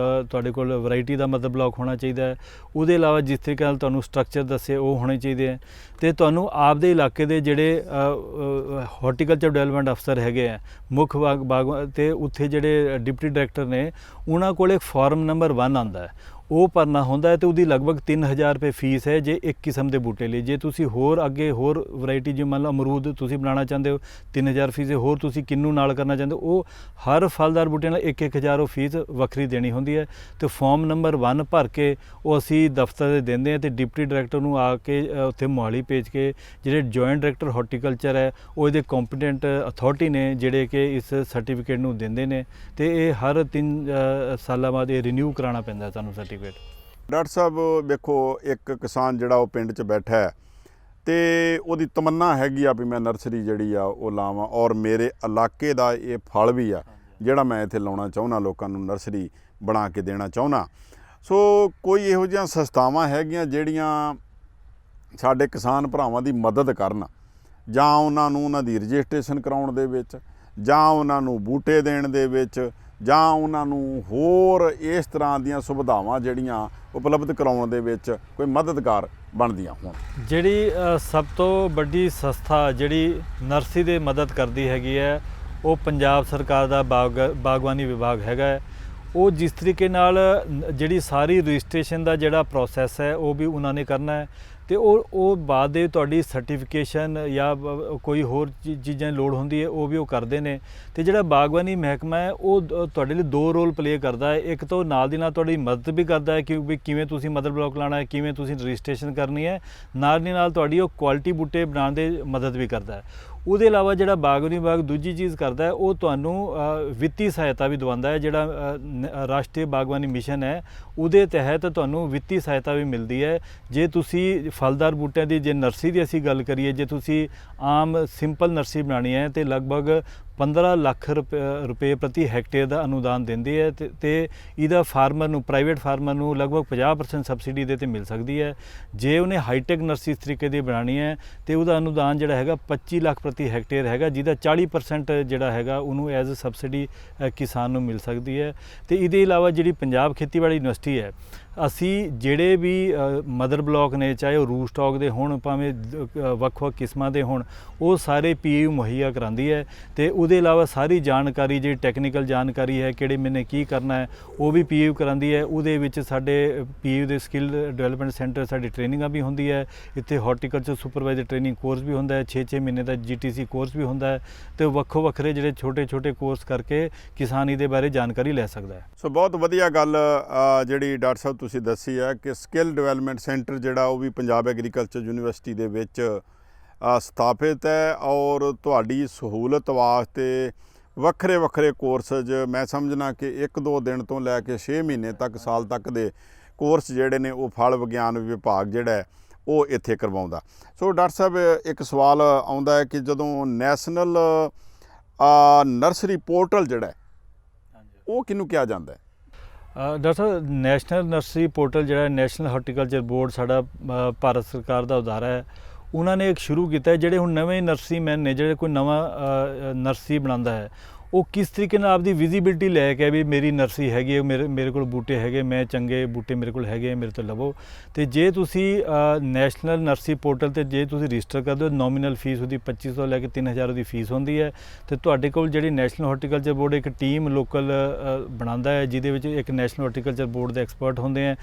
ਤੁਹਾਡੇ ਕੋਲ ਵੈਰਾਈਟੀ ਦਾ ਮਦਰ ਬਲਾਕ ਹੋਣਾ ਚਾਹੀਦਾ ਹੈ। ਉਹਦੇ ਇਲਾਵਾ ਜਿਸ ਤਰੀਕੇ ਨਾਲ ਤੁਹਾਨੂੰ ਸਟਰਕਚਰ ਦੱਸੇ ਉਹ ਹੋਣੇ ਚਾਹੀਦੇ ਹੈ, ਅਤੇ ਤੁਹਾਨੂੰ ਆਪਦੇ ਇਲਾਕੇ ਦੇ ਜਿਹੜੇ ਹਾਰਟੀਕਲਚਰ ਡਿਵੈਲਪਮੈਂਟ ਅਫਸਰ ਹੈਗੇ ਹੈ, ਮੁੱਖ ਬਾਗ, ਅਤੇ ਉੱਥੇ ਜਿਹੜੇ ਡਿਪਟੀ ਡਾਇਰੈਕਟਰ ਨੇ, ਉਹਨਾਂ ਕੋਲ ਇੱਕ ਫਾਰਮ ਨੰਬਰ 1 ਆਉਂਦਾ ਹੈ, ਉਹ ਭਰਨਾ ਹੁੰਦਾ ਹੈ, ਅਤੇ ਉਹਦੀ ਲਗਭਗ 3000 ਰੁਪਏ ਫੀਸ ਹੈ ਜੇ ਇੱਕ ਕਿਸਮ ਦੇ ਬੂਟੇ ਲਈ। ਜੇ ਤੁਸੀਂ ਹੋਰ ਅੱਗੇ ਹੋਰ ਵੈਰਾਈਟੀ, ਜਿਵੇਂ ਮੰਨ ਲਓ ਅਮਰੂਦ ਤੁਸੀਂ ਬਣਾਉਣਾ ਚਾਹੁੰਦੇ ਹੋ, 3000 ਫੀਸ ਹੈ। ਹੋਰ ਤੁਸੀਂ ਕਿੰਨੂ ਨਾਲ ਕਰਨਾ ਚਾਹੁੰਦੇ ਹੋ, ਉਹ ਹਰ ਫਲਦਾਰ ਬੂਟਿਆਂ ਨਾਲ 1-1000 ਉਹ ਫੀਸ ਵੱਖਰੀ ਦੇਣੀ ਹੁੰਦੀ ਹੈ। ਅਤੇ ਫਾਰਮ ਨੰਬਰ 1 ਭਰ ਕੇ ਉਹ ਅਸੀਂ ਦਫ਼ਤਰ ਦੇ ਦਿੰਦੇ ਹਾਂ, ਅਤੇ ਡਿਪਟੀ ਡਾਇਰੈਕਟਰ ਨੂੰ ਆ ਕੇ ਉੱਥੇ ਮੋਹਾਲੀ ਭੇਜ ਕੇ ਜਿਹੜੇ ਜੁਆਇੰਟ ਡਾਇਰੈਕਟਰ ਹਾਰਟੀਕਲਚਰ ਹੈ, ਉਹ ਇਹਦੇ ਕੰਪੀਟੈਂਟ ਅਥਾਰਟੀ ਨੇ, ਜਿਹੜੇ ਕਿ ਇਸ ਸਰਟੀਫਿਕੇਟ ਨੂੰ ਦਿੰਦੇ ਨੇ, ਅਤੇ ਇਹ ਹਰ 3 ਸਾਲਾਂ ਬਾਅਦ ਇਹ ਰੀਨਿਊ ਕਰਾਉਣਾ ਪੈਂਦਾ ਸਾਨੂੰ ਸਰਟੀਫਿਕੇਟ। ਡਾਕਟਰ ਸਾਹਿਬ, ਵੇਖੋ ਇੱਕ ਕਿਸਾਨ ਜਿਹੜਾ ਉਹ ਪਿੰਡ 'ਚ ਬੈਠਾ ਹੈ, ਅਤੇ ਉਹਦੀ ਤਮੰਨਾ ਹੈਗੀ ਆ ਵੀ ਮੈਂ ਨਰਸਰੀ ਜਿਹੜੀ ਆ ਉਹ ਲਾਵਾਂ, ਔਰ ਮੇਰੇ ਇਲਾਕੇ ਦਾ ਇਹ ਫਲ ਵੀ ਆ ਜਿਹੜਾ ਮੈਂ ਇੱਥੇ ਲਾਉਣਾ ਚਾਹੁੰਦਾ, ਲੋਕਾਂ ਨੂੰ ਨਰਸਰੀ ਬਣਾ ਕੇ ਦੇਣਾ ਚਾਹੁੰਦਾ। ਸੋ ਕੋਈ ਇਹੋ ਜਿਹੀਆਂ ਸੰਸਥਾਵਾਂ ਹੈਗੀਆਂ ਜਿਹੜੀਆਂ ਸਾਡੇ ਕਿਸਾਨ ਭਰਾਵਾਂ ਦੀ ਮਦਦ ਕਰਨ, ਜਾਂ ਉਹਨਾਂ ਨੂੰ ਉਹਨਾਂ ਦੀ ਰਜਿਸਟ੍ਰੇਸ਼ਨ ਕਰਾਉਣ ਦੇ ਵਿੱਚ, ਜਾਂ ਉਹਨਾਂ ਨੂੰ ਬੂਟੇ ਦੇਣ ਦੇ ਵਿੱਚ, ਜਾਂ ਉਹਨਾਂ ਨੂੰ ਹੋਰ ਇਸ ਤਰ੍ਹਾਂ ਦੀਆਂ ਸੁਵਿਧਾਵਾਂ ਜਿਹੜੀਆਂ ਉਪਲਬਧ ਕਰਾਉਣ ਦੇ ਵਿੱਚ ਕੋਈ ਮਦਦਗਾਰ ਬਣਦੀਆਂ ਹੋਣ? ਜਿਹੜੀ ਸਭ ਤੋਂ ਵੱਡੀ ਸੰਸਥਾ ਜਿਹੜੀ ਨਰਸਰੀ ਦੀ ਮਦਦ ਕਰਦੀ ਹੈਗੀ ਹੈ, ਉਹ ਪੰਜਾਬ ਸਰਕਾਰ ਦਾ ਬਾਗਬਾਨੀ ਵਿਭਾਗ ਹੈਗਾ ਹੈ। ਉਹ ਜਿਸ ਤਰੀਕੇ ਨਾਲ ਜਿਹੜੀ ਸਾਰੀ ਰਜਿਸਟ੍ਰੇਸ਼ਨ ਦਾ ਜਿਹੜਾ ਪ੍ਰੋਸੈਸ ਹੈ ਉਹ ਵੀ ਉਹਨਾਂ ਨੇ ਕਰਨਾ ਹੈ, ਅਤੇ ਉਹ ਬਾਅਦ ਦੇ ਤੁਹਾਡੀ ਸਰਟੀਫਿਕੇਸ਼ਨ ਜਾਂ ਕੋਈ ਹੋਰ ਚੀਜ਼ਾਂ ਦੀ ਲੋੜ ਹੁੰਦੀ ਹੈ ਉਹ ਵੀ ਉਹ ਕਰਦੇ ਨੇ। ਅਤੇ ਜਿਹੜਾ ਬਾਗਬਾਨੀ ਮਹਿਕਮਾ ਹੈ ਉਹ ਤੁਹਾਡੇ ਲਈ 2 ਰੋਲ ਪਲੇ ਕਰਦਾ ਹੈ। ਇੱਕ ਤਾਂ ਨਾਲ ਦੀ ਨਾਲ ਤੁਹਾਡੀ ਮਦਦ ਵੀ ਕਰਦਾ ਹੈ ਕਿ ਵੀ ਕਿਵੇਂ ਤੁਸੀਂ ਮਦਰ ਬਲਾਕ ਲਾਉਣਾ ਹੈ, ਕਿਵੇਂ ਤੁਸੀਂ ਰਜਿਸਟ੍ਰੇਸ਼ਨ ਕਰਨੀ ਹੈ, ਨਾਲ ਦੀ ਨਾਲ ਤੁਹਾਡੀ ਉਹ ਕੁਆਲਿਟੀ ਬੂਟੇ ਬਣਾਉਣ ਦੇ ਮਦਦ ਵੀ ਕਰਦਾ ਹੈ। ਉਹਦੇ ਇਲਾਵਾ ਜਿਹੜਾ ਬਾਗਬਾਨੀ ਵਿਭਾਗ ਦੂਜੀ ਚੀਜ਼ ਕਰਦਾ ਹੈ, ਉਹ ਤੁਹਾਨੂੰ ਵਿੱਤੀ ਸਹਾਇਤਾ ਵੀ ਦਵਾਉਂਦਾ ਹੈ। ਜਿਹੜਾ ਰਾਸ਼ਟਰੀ ਬਾਗਬਾਨੀ ਮਿਸ਼ਨ ਹੈ ਉਹਦੇ ਤਹਿਤ ਤੁਹਾਨੂੰ ਵਿੱਤੀ ਸਹਾਇਤਾ ਵੀ ਮਿਲਦੀ ਹੈ। ਜੇ ਤੁਸੀਂ ਫਲਦਾਰ ਬੂਟਿਆਂ ਦੀ ਜੇ ਨਰਸਰੀ ਦੀ ਅਸੀਂ ਗੱਲ ਕਰੀਏ, ਜੇ ਤੁਸੀਂ ਆਮ ਸਿੰਪਲ ਨਰਸਰੀ ਬਣਾਉਣੀ ਹੈ ਤੇ ਲਗਭਗ 15 ਲੱਖ ਰੁਪਏ ਪ੍ਰਤੀ ਹੈਕਟੇਅਰ ਦਾ ਅਨੁਦਾਨ ਦਿੰਦੀ ਹੈ ਤੇ ਇਹਦਾ ਫਾਰਮਰ ਨੂੰ, ਪ੍ਰਾਈਵੇਟ ਫਾਰਮਰ ਨੂੰ ਲਗਭਗ 50% ਸਬਸਿਡੀ ਦੇ ਤੇ ਮਿਲ ਸਕਦੀ ਹੈ। ਜੇ ਉਹਨੇ ਹਾਈਟੈਕ ਨਰਸਰੀ ਇਸ ਤਰੀਕੇ ਦੀ ਬਣਾਉਣੀ ਹੈ ਤੇ ਉਹਦਾ ਅਨੁਦਾਨ ਜਿਹੜਾ ਹੈਗਾ 25 ਲੱਖ ਪ੍ਰਤੀ ਹੈਕਟੇਅਰ ਹੈਗਾ, ਜਿਹਦਾ 40% ਜਿਹੜਾ ਹੈਗਾ ਉਹਨੂੰ ਐਜ਼ ਅ ਸਬਸਿਡੀ ਕਿਸਾਨ ਨੂੰ ਮਿਲ ਸਕਦੀ ਹੈ। ਤੇ ਇਹਦੇ ਇਲਾਵਾ ਜਿਹੜੀ ਪੰਜਾਬ ਖੇਤੀਬਾੜੀ ਯੂਨੀਵਰਸਿਟੀ ਹੈ, ਅਸੀਂ ਜਿਹੜੇ ਵੀ ਮਦਰ ਬਲਾਕ ਨੇ, ਚਾਹੇ ਉਹ ਰੂਟ ਸਟਾਕ ਦੇ ਹੋਣ ਭਾਵੇਂ ਵੱਖ-ਵੱਖ ਕਿਸਮਾਂ ਦੇ ਹੋਣ, ਉਹ ਸਾਰੇ ਪੀਯੂ ਮੁਹੱਈਆ ਕਰਾਉਂਦੀ ਹੈ। ਤੇ ਉਹਦੇ ਇਲਾਵਾ ਸਾਰੀ ਜਾਣਕਾਰੀ, ਜਿਹੜੀ ਟੈਕਨੀਕਲ ਜਾਣਕਾਰੀ ਹੈ, ਕਿਹੜੇ ਮਹੀਨੇ ਕੀ ਕਰਨਾ ਹੈ, ਉਹ ਵੀ ਪੀਯੂ ਕਰਾਉਂਦੀ ਹੈ। ਉਹਦੇ ਵਿੱਚ ਸਾਡੇ ਪੀਯੂ ਦੇ ਸਕਿੱਲ ਡਿਵੈਲਪਮੈਂਟ ਸੈਂਟਰ ਸਾਡੀ ਟ੍ਰੇਨਿੰਗਾਂ ਵੀ ਹੁੰਦੀ ਹੈ। ਇੱਥੇ ਹਾਰਟੀਕਲਚਰ ਸੁਪਰਵਾਈਜ਼ਰ ਟ੍ਰੇਨਿੰਗ ਕੋਰਸ ਵੀ ਹੁੰਦਾ ਹੈ, 6-6 ਮਹੀਨੇ ਦਾ GTC ਕੋਰਸ ਵੀ ਹੁੰਦਾ ਹੈ ਤੇ ਵੱਖੋ ਵੱਖਰੇ ਜਿਹੜੇ ਛੋਟੇ-ਛੋਟੇ ਕੋਰਸ ਕਰਕੇ ਕਿਸਾਨ ਇਹਦੇ ਬਾਰੇ ਜਾਣਕਾਰੀ ਲੈ ਸਕਦਾ ਹੈ। ਸੋ ਬਹੁਤ ਵਧੀਆ ਗੱਲ ਜਿਹੜੀ ਡਾਕਟਰ ਸਾਹਿਬ ਤੁਸੀਂ ਦੱਸੀ ਹੈ ਕਿ ਸਕਿੱਲ ਡਿਵੈਲਪਮੈਂਟ ਸੈਂਟਰ ਜਿਹੜਾ ਉਹ ਵੀ ਪੰਜਾਬ ਐਗਰੀਕਲਚਰ ਯੂਨੀਵਰਸਿਟੀ ਦੇ ਵਿੱਚ ਸਥਾਪਿਤ ਹੈ ਔਰ ਤੁਹਾਡੀ ਸਹੂਲਤ ਵਾਸਤੇ ਵੱਖਰੇ ਵੱਖਰੇ ਕੋਰਸਜ, ਮੈਂ ਸਮਝਣਾ ਕਿ 1-2 ਦਿਨ ਤੋਂ ਲੈ ਕੇ 6 ਮਹੀਨੇ ਤੱਕ, ਸਾਲ ਤੱਕ ਦੇ ਕੋਰਸ ਜਿਹੜੇ ਨੇ ਉਹ ਫਲ ਵਿਗਿਆਨ ਵਿਭਾਗ ਜਿਹੜਾ ਹੈ ਉਹ ਇੱਥੇ ਕਰਵਾਉਂਦਾ। ਸੋ ਡਾਕਟਰ ਸਾਹਿਬ ਇੱਕ ਸਵਾਲ ਆਉਂਦਾ ਹੈ ਕਿ ਜਦੋਂ ਨੈਸ਼ਨਲ ਨਰਸਰੀ ਪੋਰਟਲ ਜਿਹੜਾ ਹੈ ਉਹ ਕਿਹਨੂੰ ਕਿਹਾ ਜਾਂਦਾ ਹੈ? ਡਾਕਟਰ ਸਾਹਿਬ, ਨੈਸ਼ਨਲ ਨਰਸਰੀ ਪੋਰਟਲ ਜਿਹੜਾ ਨੈਸ਼ਨਲ ਹਾਰਟੀਕਲਚਰ ਬੋਰਡ ਸਾਡਾ ਭਾਰਤ ਸਰਕਾਰ ਦਾ ਅਦਾਰਾ ਹੈ, ਉਹਨਾਂ ਨੇ ਇੱਕ ਸ਼ੁਰੂ ਕੀਤਾ ਹੈ। ਜਿਹੜੇ ਹੁਣ ਨਵੇਂ ਨਰਸਰੀਮੈਨ ਨੇ, ਜਿਹੜੇ ਕੋਈ ਨਵਾਂ ਨਰਸਰੀ ਬਣਾਉਂਦਾ ਹੈ, ਉਹ ਕਿਸ ਤਰੀਕੇ ਨਾਲ ਆਪਦੀ ਵਿਜ਼ੀਬਿਲਟੀ ਲੈ ਕੇ ਵੀ ਮੇਰੀ ਨਰਸਰੀ ਹੈਗੀ ਹੈ, ਮੇਰੇ ਕੋਲ ਬੂਟੇ ਹੈਗੇ, ਮੈਂ ਚੰਗੇ ਬੂਟੇ ਮੇਰੇ ਕੋਲ ਹੈਗੇ, ਮੇਰੇ ਤੋਂ ਲਵੋ। ਤੇ ਜੇ ਤੁਸੀਂ ਨੈਸ਼ਨਲ ਨਰਸਰੀ ਪੋਰਟਲ ਤੇ ਜੇ ਤੁਸੀਂ ਰਜਿਸਟਰ ਕਰਦੇ ਹੋ, ਨੋਮੀਨਲ ਫੀਸ ਉਹਦੀ 2500 ਤੋਂ ਲੈ ਕੇ 3000 ਦੀ ਫੀਸ ਹੁੰਦੀ ਹੈ। ਤੇ ਤੁਹਾਡੇ ਕੋਲ ਜਿਹੜੀ ਨੈਸ਼ਨਲ ਹਾਰਟੀਕਲਚਰ ਬੋਰਡ ਇੱਕ ਟੀਮ ਲੋਕਲ ਬਣਾਉਂਦਾ ਹੈ, ਜਿਹਦੇ ਵਿੱਚ ਇੱਕ ਨੈਸ਼ਨਲ ਹਾਰਟੀਕਲਚਰ ਬੋਰਡ ਦੇ ਐਕਸਪਰਟ ਹੁੰਦੇ ਹੈ,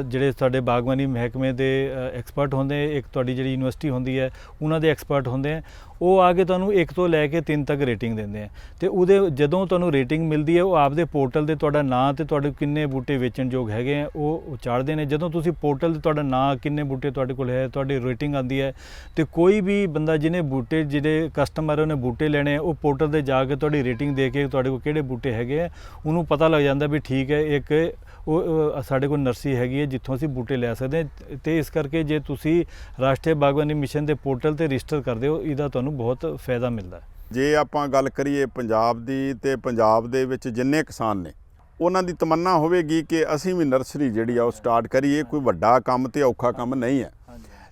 ਜਿਹੜੇ ਤੁਹਾਡੇ ਬਾਗਬਾਨੀ ਮਹਿਕਮੇ ਦੇ ਐਕਸਪਰਟ ਹੁੰਦੇ, ਇੱਕ ਤੁਹਾਡੀ ਜਿਹੜੀ ਯੂਨੀਵਰਸਿਟੀ ਹੁੰਦੀ ਹੈ ਉਹਨਾਂ ਦੇ ਐਕਸਪਰਟ ਹੁੰਦੇ ਹੈ। ਉਹ ਆ ਕੇ ਤੁਹਾਨੂੰ 1 ਤੋਂ ਲੈ ਕੇ 3 ਤੱਕ ਰੇਟਿੰਗ ਦਿੰਦੇ ਆ ਤੇ ਉਹਦੇ ਜਦੋਂ ਤੁਹਾਨੂੰ ਰੇਟਿੰਗ ਮਿਲਦੀ ਹੈ, ਉਹ ਆਪਦੇ ਪੋਰਟਲ ਤੇ ਤੁਹਾਡਾ ਨਾਂ ਤੇ ਤੁਹਾਡੇ ਕਿੰਨੇ ਬੂਟੇ ਵੇਚਣ ਯੋਗ ਹੈਗੇ ਆ ਉਹ ਚਾੜਦੇ ਨੇ। ਜਦੋਂ ਤੁਸੀਂ ਪੋਰਟਲ ਤੇ ਤੁਹਾਡਾ ਨਾਂ, ਕਿੰਨੇ ਬੂਟੇ ਤੁਹਾਡੇ ਕੋਲ ਹੈ, ਤੁਹਾਡੀ ਰੇਟਿੰਗ ਆਉਂਦੀ ਹੈ ਤੇ ਕੋਈ ਵੀ ਬੰਦਾ ਜਿਹਨੇ ਬੂਟੇ, ਜਿਹੜੇ ਕਸਟਮਰ ਉਹਨੇ ਬੂਟੇ ਲੈਣੇ ਆ, ਉਹ ਪੋਰਟਲ ਤੇ ਜਾ ਕੇ ਤੁਹਾਡੀ ਰੇਟਿੰਗ ਦੇ ਕੇ ਤੁਹਾਡੇ ਕੋਲ ਕਿਹੜੇ ਬੂਟੇ ਹੈਗੇ ਆ ਉਹਨੂੰ ਪਤਾ ਲੱਗ ਜਾਂਦਾ ਵੀ ਠੀਕ ਹੈ, ਇੱਕ ਉਹ ਸਾਡੇ ਕੋਲ ਨਰਸਰੀ ਹੈਗੀ ਹੈ ਜਿੱਥੋਂ ਅਸੀਂ ਬੂਟੇ ਲੈ ਸਕਦੇ ਹਾਂ। ਤੇ ਇਸ ਕਰਕੇ ਜੇ ਤੁਸੀਂ ਰਾਸ਼ਟਰੀ ਬਾਗਬਾਨੀ ਮਿਸ਼ਨ ਦੇ ਪੋਰਟਲ ਤੇ ਰਜਿਸਟਰ ਕਰਦੇ ਹੋ, ਇਹਦਾ ਤੁਹਾਨੂੰ ਬਹੁਤ ਫਾਇਦਾ ਮਿਲਦਾ ਹੈ। ਜੇ ਆਪਾਂ ਗੱਲ ਕਰੀਏ ਪੰਜਾਬ ਦੀ, ਤੇ ਪੰਜਾਬ ਦੇ ਵਿੱਚ ਜਿੰਨੇ ਕਿਸਾਨ ਨੇ ਉਹਨਾਂ ਦੀ ਤਮੰਨਾ ਹੋਵੇਗੀ ਕਿ ਅਸੀਂ ਵੀ ਨਰਸਰੀ ਜਿਹੜੀ ਆ ਉਹ ਸਟਾਰਟ ਕਰੀਏ। ਕੋਈ ਵੱਡਾ ਕੰਮ ਤੇ ਔਖਾ ਕੰਮ ਨਹੀਂ ਹੈ।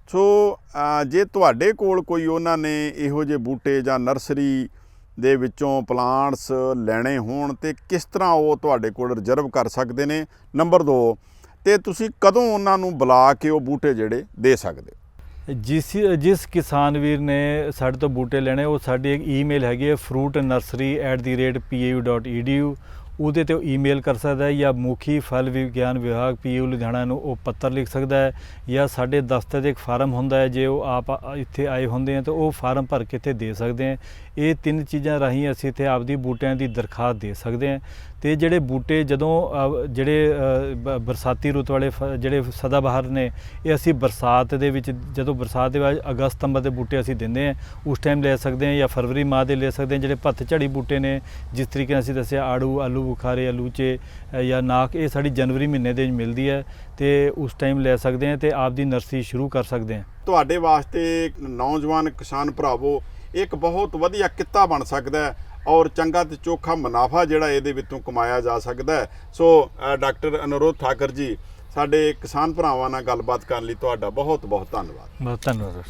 ਸੋ ਜੇ ਤੁਹਾਡੇ ਕੋਲ ਕੋਈ ਉਹਨਾਂ ਨੇ ਇਹੋ ਜਿਹੇ ਬੂਟੇ ਜਾਂ ਨਰਸਰੀ ਦੇ ਵਿੱਚੋਂ ਪਲਾਂਟਸ ਲੈਣੇ ਹੋਣ ਤੇ ਕਿਸ ਤਰ੍ਹਾਂ ਉਹ ਤੁਹਾਡੇ ਕੋਲ ਰਿਜ਼ਰਵ ਕਰ ਸਕਦੇ ਨੇ? ਨੰਬਰ 2, ਤੇ ਤੁਸੀਂ ਕਦੋਂ ਉਹਨਾਂ ਨੂੰ ਬੁਲਾ ਕੇ ਉਹ ਬੂਟੇ ਜਿਹੜੇ ਦੇ ਸਕਦੇ ਹੋ? ਜਿਸ ਕਿਸਾਨ ਵੀਰ ਨੇ ਸਾਡੇ ਤੋਂ ਬੂਟੇ ਲੈਣੇ, ਉਹ ਸਾਡੀ ਇੱਕ ਈਮੇਲ ਹੈਗੀ ਹੈ fruitnursery@pau.edu, ਉਹਦੇ ਤੇ ਈਮੇਲ ਕਰ ਸਕਦਾ ਹੈ, ਜਾਂ ਮੁਖੀ ਫਲ ਵਿਗਿਆਨ ਵਿਭਾਗ PU ਲੁਧਿਆਣਾ ਨੂੰ ਉਹ ਪੱਤਰ ਲਿਖ ਸਕਦਾ ਹੈ, ਜਾਂ ਸਾਡੇ ਦਫ਼ਤਰ 'ਚ ਇੱਕ ਫਾਰਮ ਹੁੰਦਾ ਹੈ, ਜੇ ਉਹ ਆਪ ਇੱਥੇ ਆਏ ਹੁੰਦੇ ਆ ਤਾਂ ਉਹ ਫਾਰਮ ਭਰ ਕੇ ਇੱਥੇ ਦੇ ਸਕਦੇ ਆ। ਇਹ 3 ਚੀਜ਼ਾਂ ਰਾਹੀਂ ਅਸੀਂ ਇੱਥੇ ਆਪਦੀ ਬੂਟਿਆਂ ਦੀ ਦਰਖਾਸਤ ਦੇ ਸਕਦੇ ਹਾਂ। ਤੇ ਜਿਹੜੇ ਬੂਟੇ ਜਦੋਂ ਜਿਹੜੇ ਬਰਸਾਤੀ ਰੁੱਤ ਵਾਲੇ ਜਿਹੜੇ ਸਦਾਬਹਾਰ ਨੇ, ਇਹ ਅਸੀਂ ਬਰਸਾਤ ਦੇ ਵਿੱਚ, ਜਦੋਂ ਬਰਸਾਤ ਦੇ ਬਾਅਦ ਅਗਸਤ ਸਤੰਬਰ ਦੇ ਬੂਟੇ ਅਸੀਂ ਦਿੰਦੇ ਹਾਂ, ਉਸ ਟਾਈਮ ਲੈ ਸਕਦੇ ਹਾਂ, ਜਾਂ ਫਰਵਰੀ ਮਾਹ ਦੇ ਲੈ ਸਕਦੇ ਹਾਂ। ਜਿਹੜੇ ਪੱਤਝੜੀ ਬੂਟੇ ਨੇ, ਜਿਸ ਤਰੀਕੇ ਨਾਲ ਅਸੀਂ ਦੱਸਿਆ ਆੜੂ, ਆਲੂ ਬੁਖਾਰੇ, ਆਲੂਚੇ ਜਾਂ ਨਾਕ, ਇਹ ਸਾਡੀ ਜਨਵਰੀ ਮਹੀਨੇ ਦੇ ਵਿੱਚ ਮਿਲਦੀ ਹੈ ਤੇ ਉਸ ਟਾਈਮ ਲੈ ਸਕਦੇ ਹਾਂ ਤੇ ਆਪਦੀ ਨਰਸਰੀ ਸ਼ੁਰੂ ਕਰ ਸਕਦੇ ਹਾਂ। ਤੁਹਾਡੇ ਵਾਸਤੇ ਨੌਜਵਾਨ ਕਿਸਾਨ ਭਰਾਵੋ ਇੱਕ ਬਹੁਤ ਵਧੀਆ ਕਿੱਤਾ ਬਣ ਸਕਦਾ ਹੈ ਔਰ ਚੰਗਾ ਤੇ ਚੋਖਾ ਮੁਨਾਫਾ ਜਿਹੜਾ ਇਹਦੇ ਵਿੱਚੋਂ ਕਮਾਇਆ ਜਾ ਸਕਦਾ ਹੈ। ਸੋ ਡਾਕਟਰ ਅਨੁਰੋਧ ਠਾਕਰ ਜੀ, ਸਾਡੇ ਕਿਸਾਨ ਭਰਾਵਾਂ ਨਾਲ ਗੱਲਬਾਤ ਕਰਨ ਲਈ ਤੁਹਾਡਾ ਬਹੁਤ ਬਹੁਤ ਧੰਨਵਾਦ। ਬਹੁਤ ਧੰਨਵਾਦ।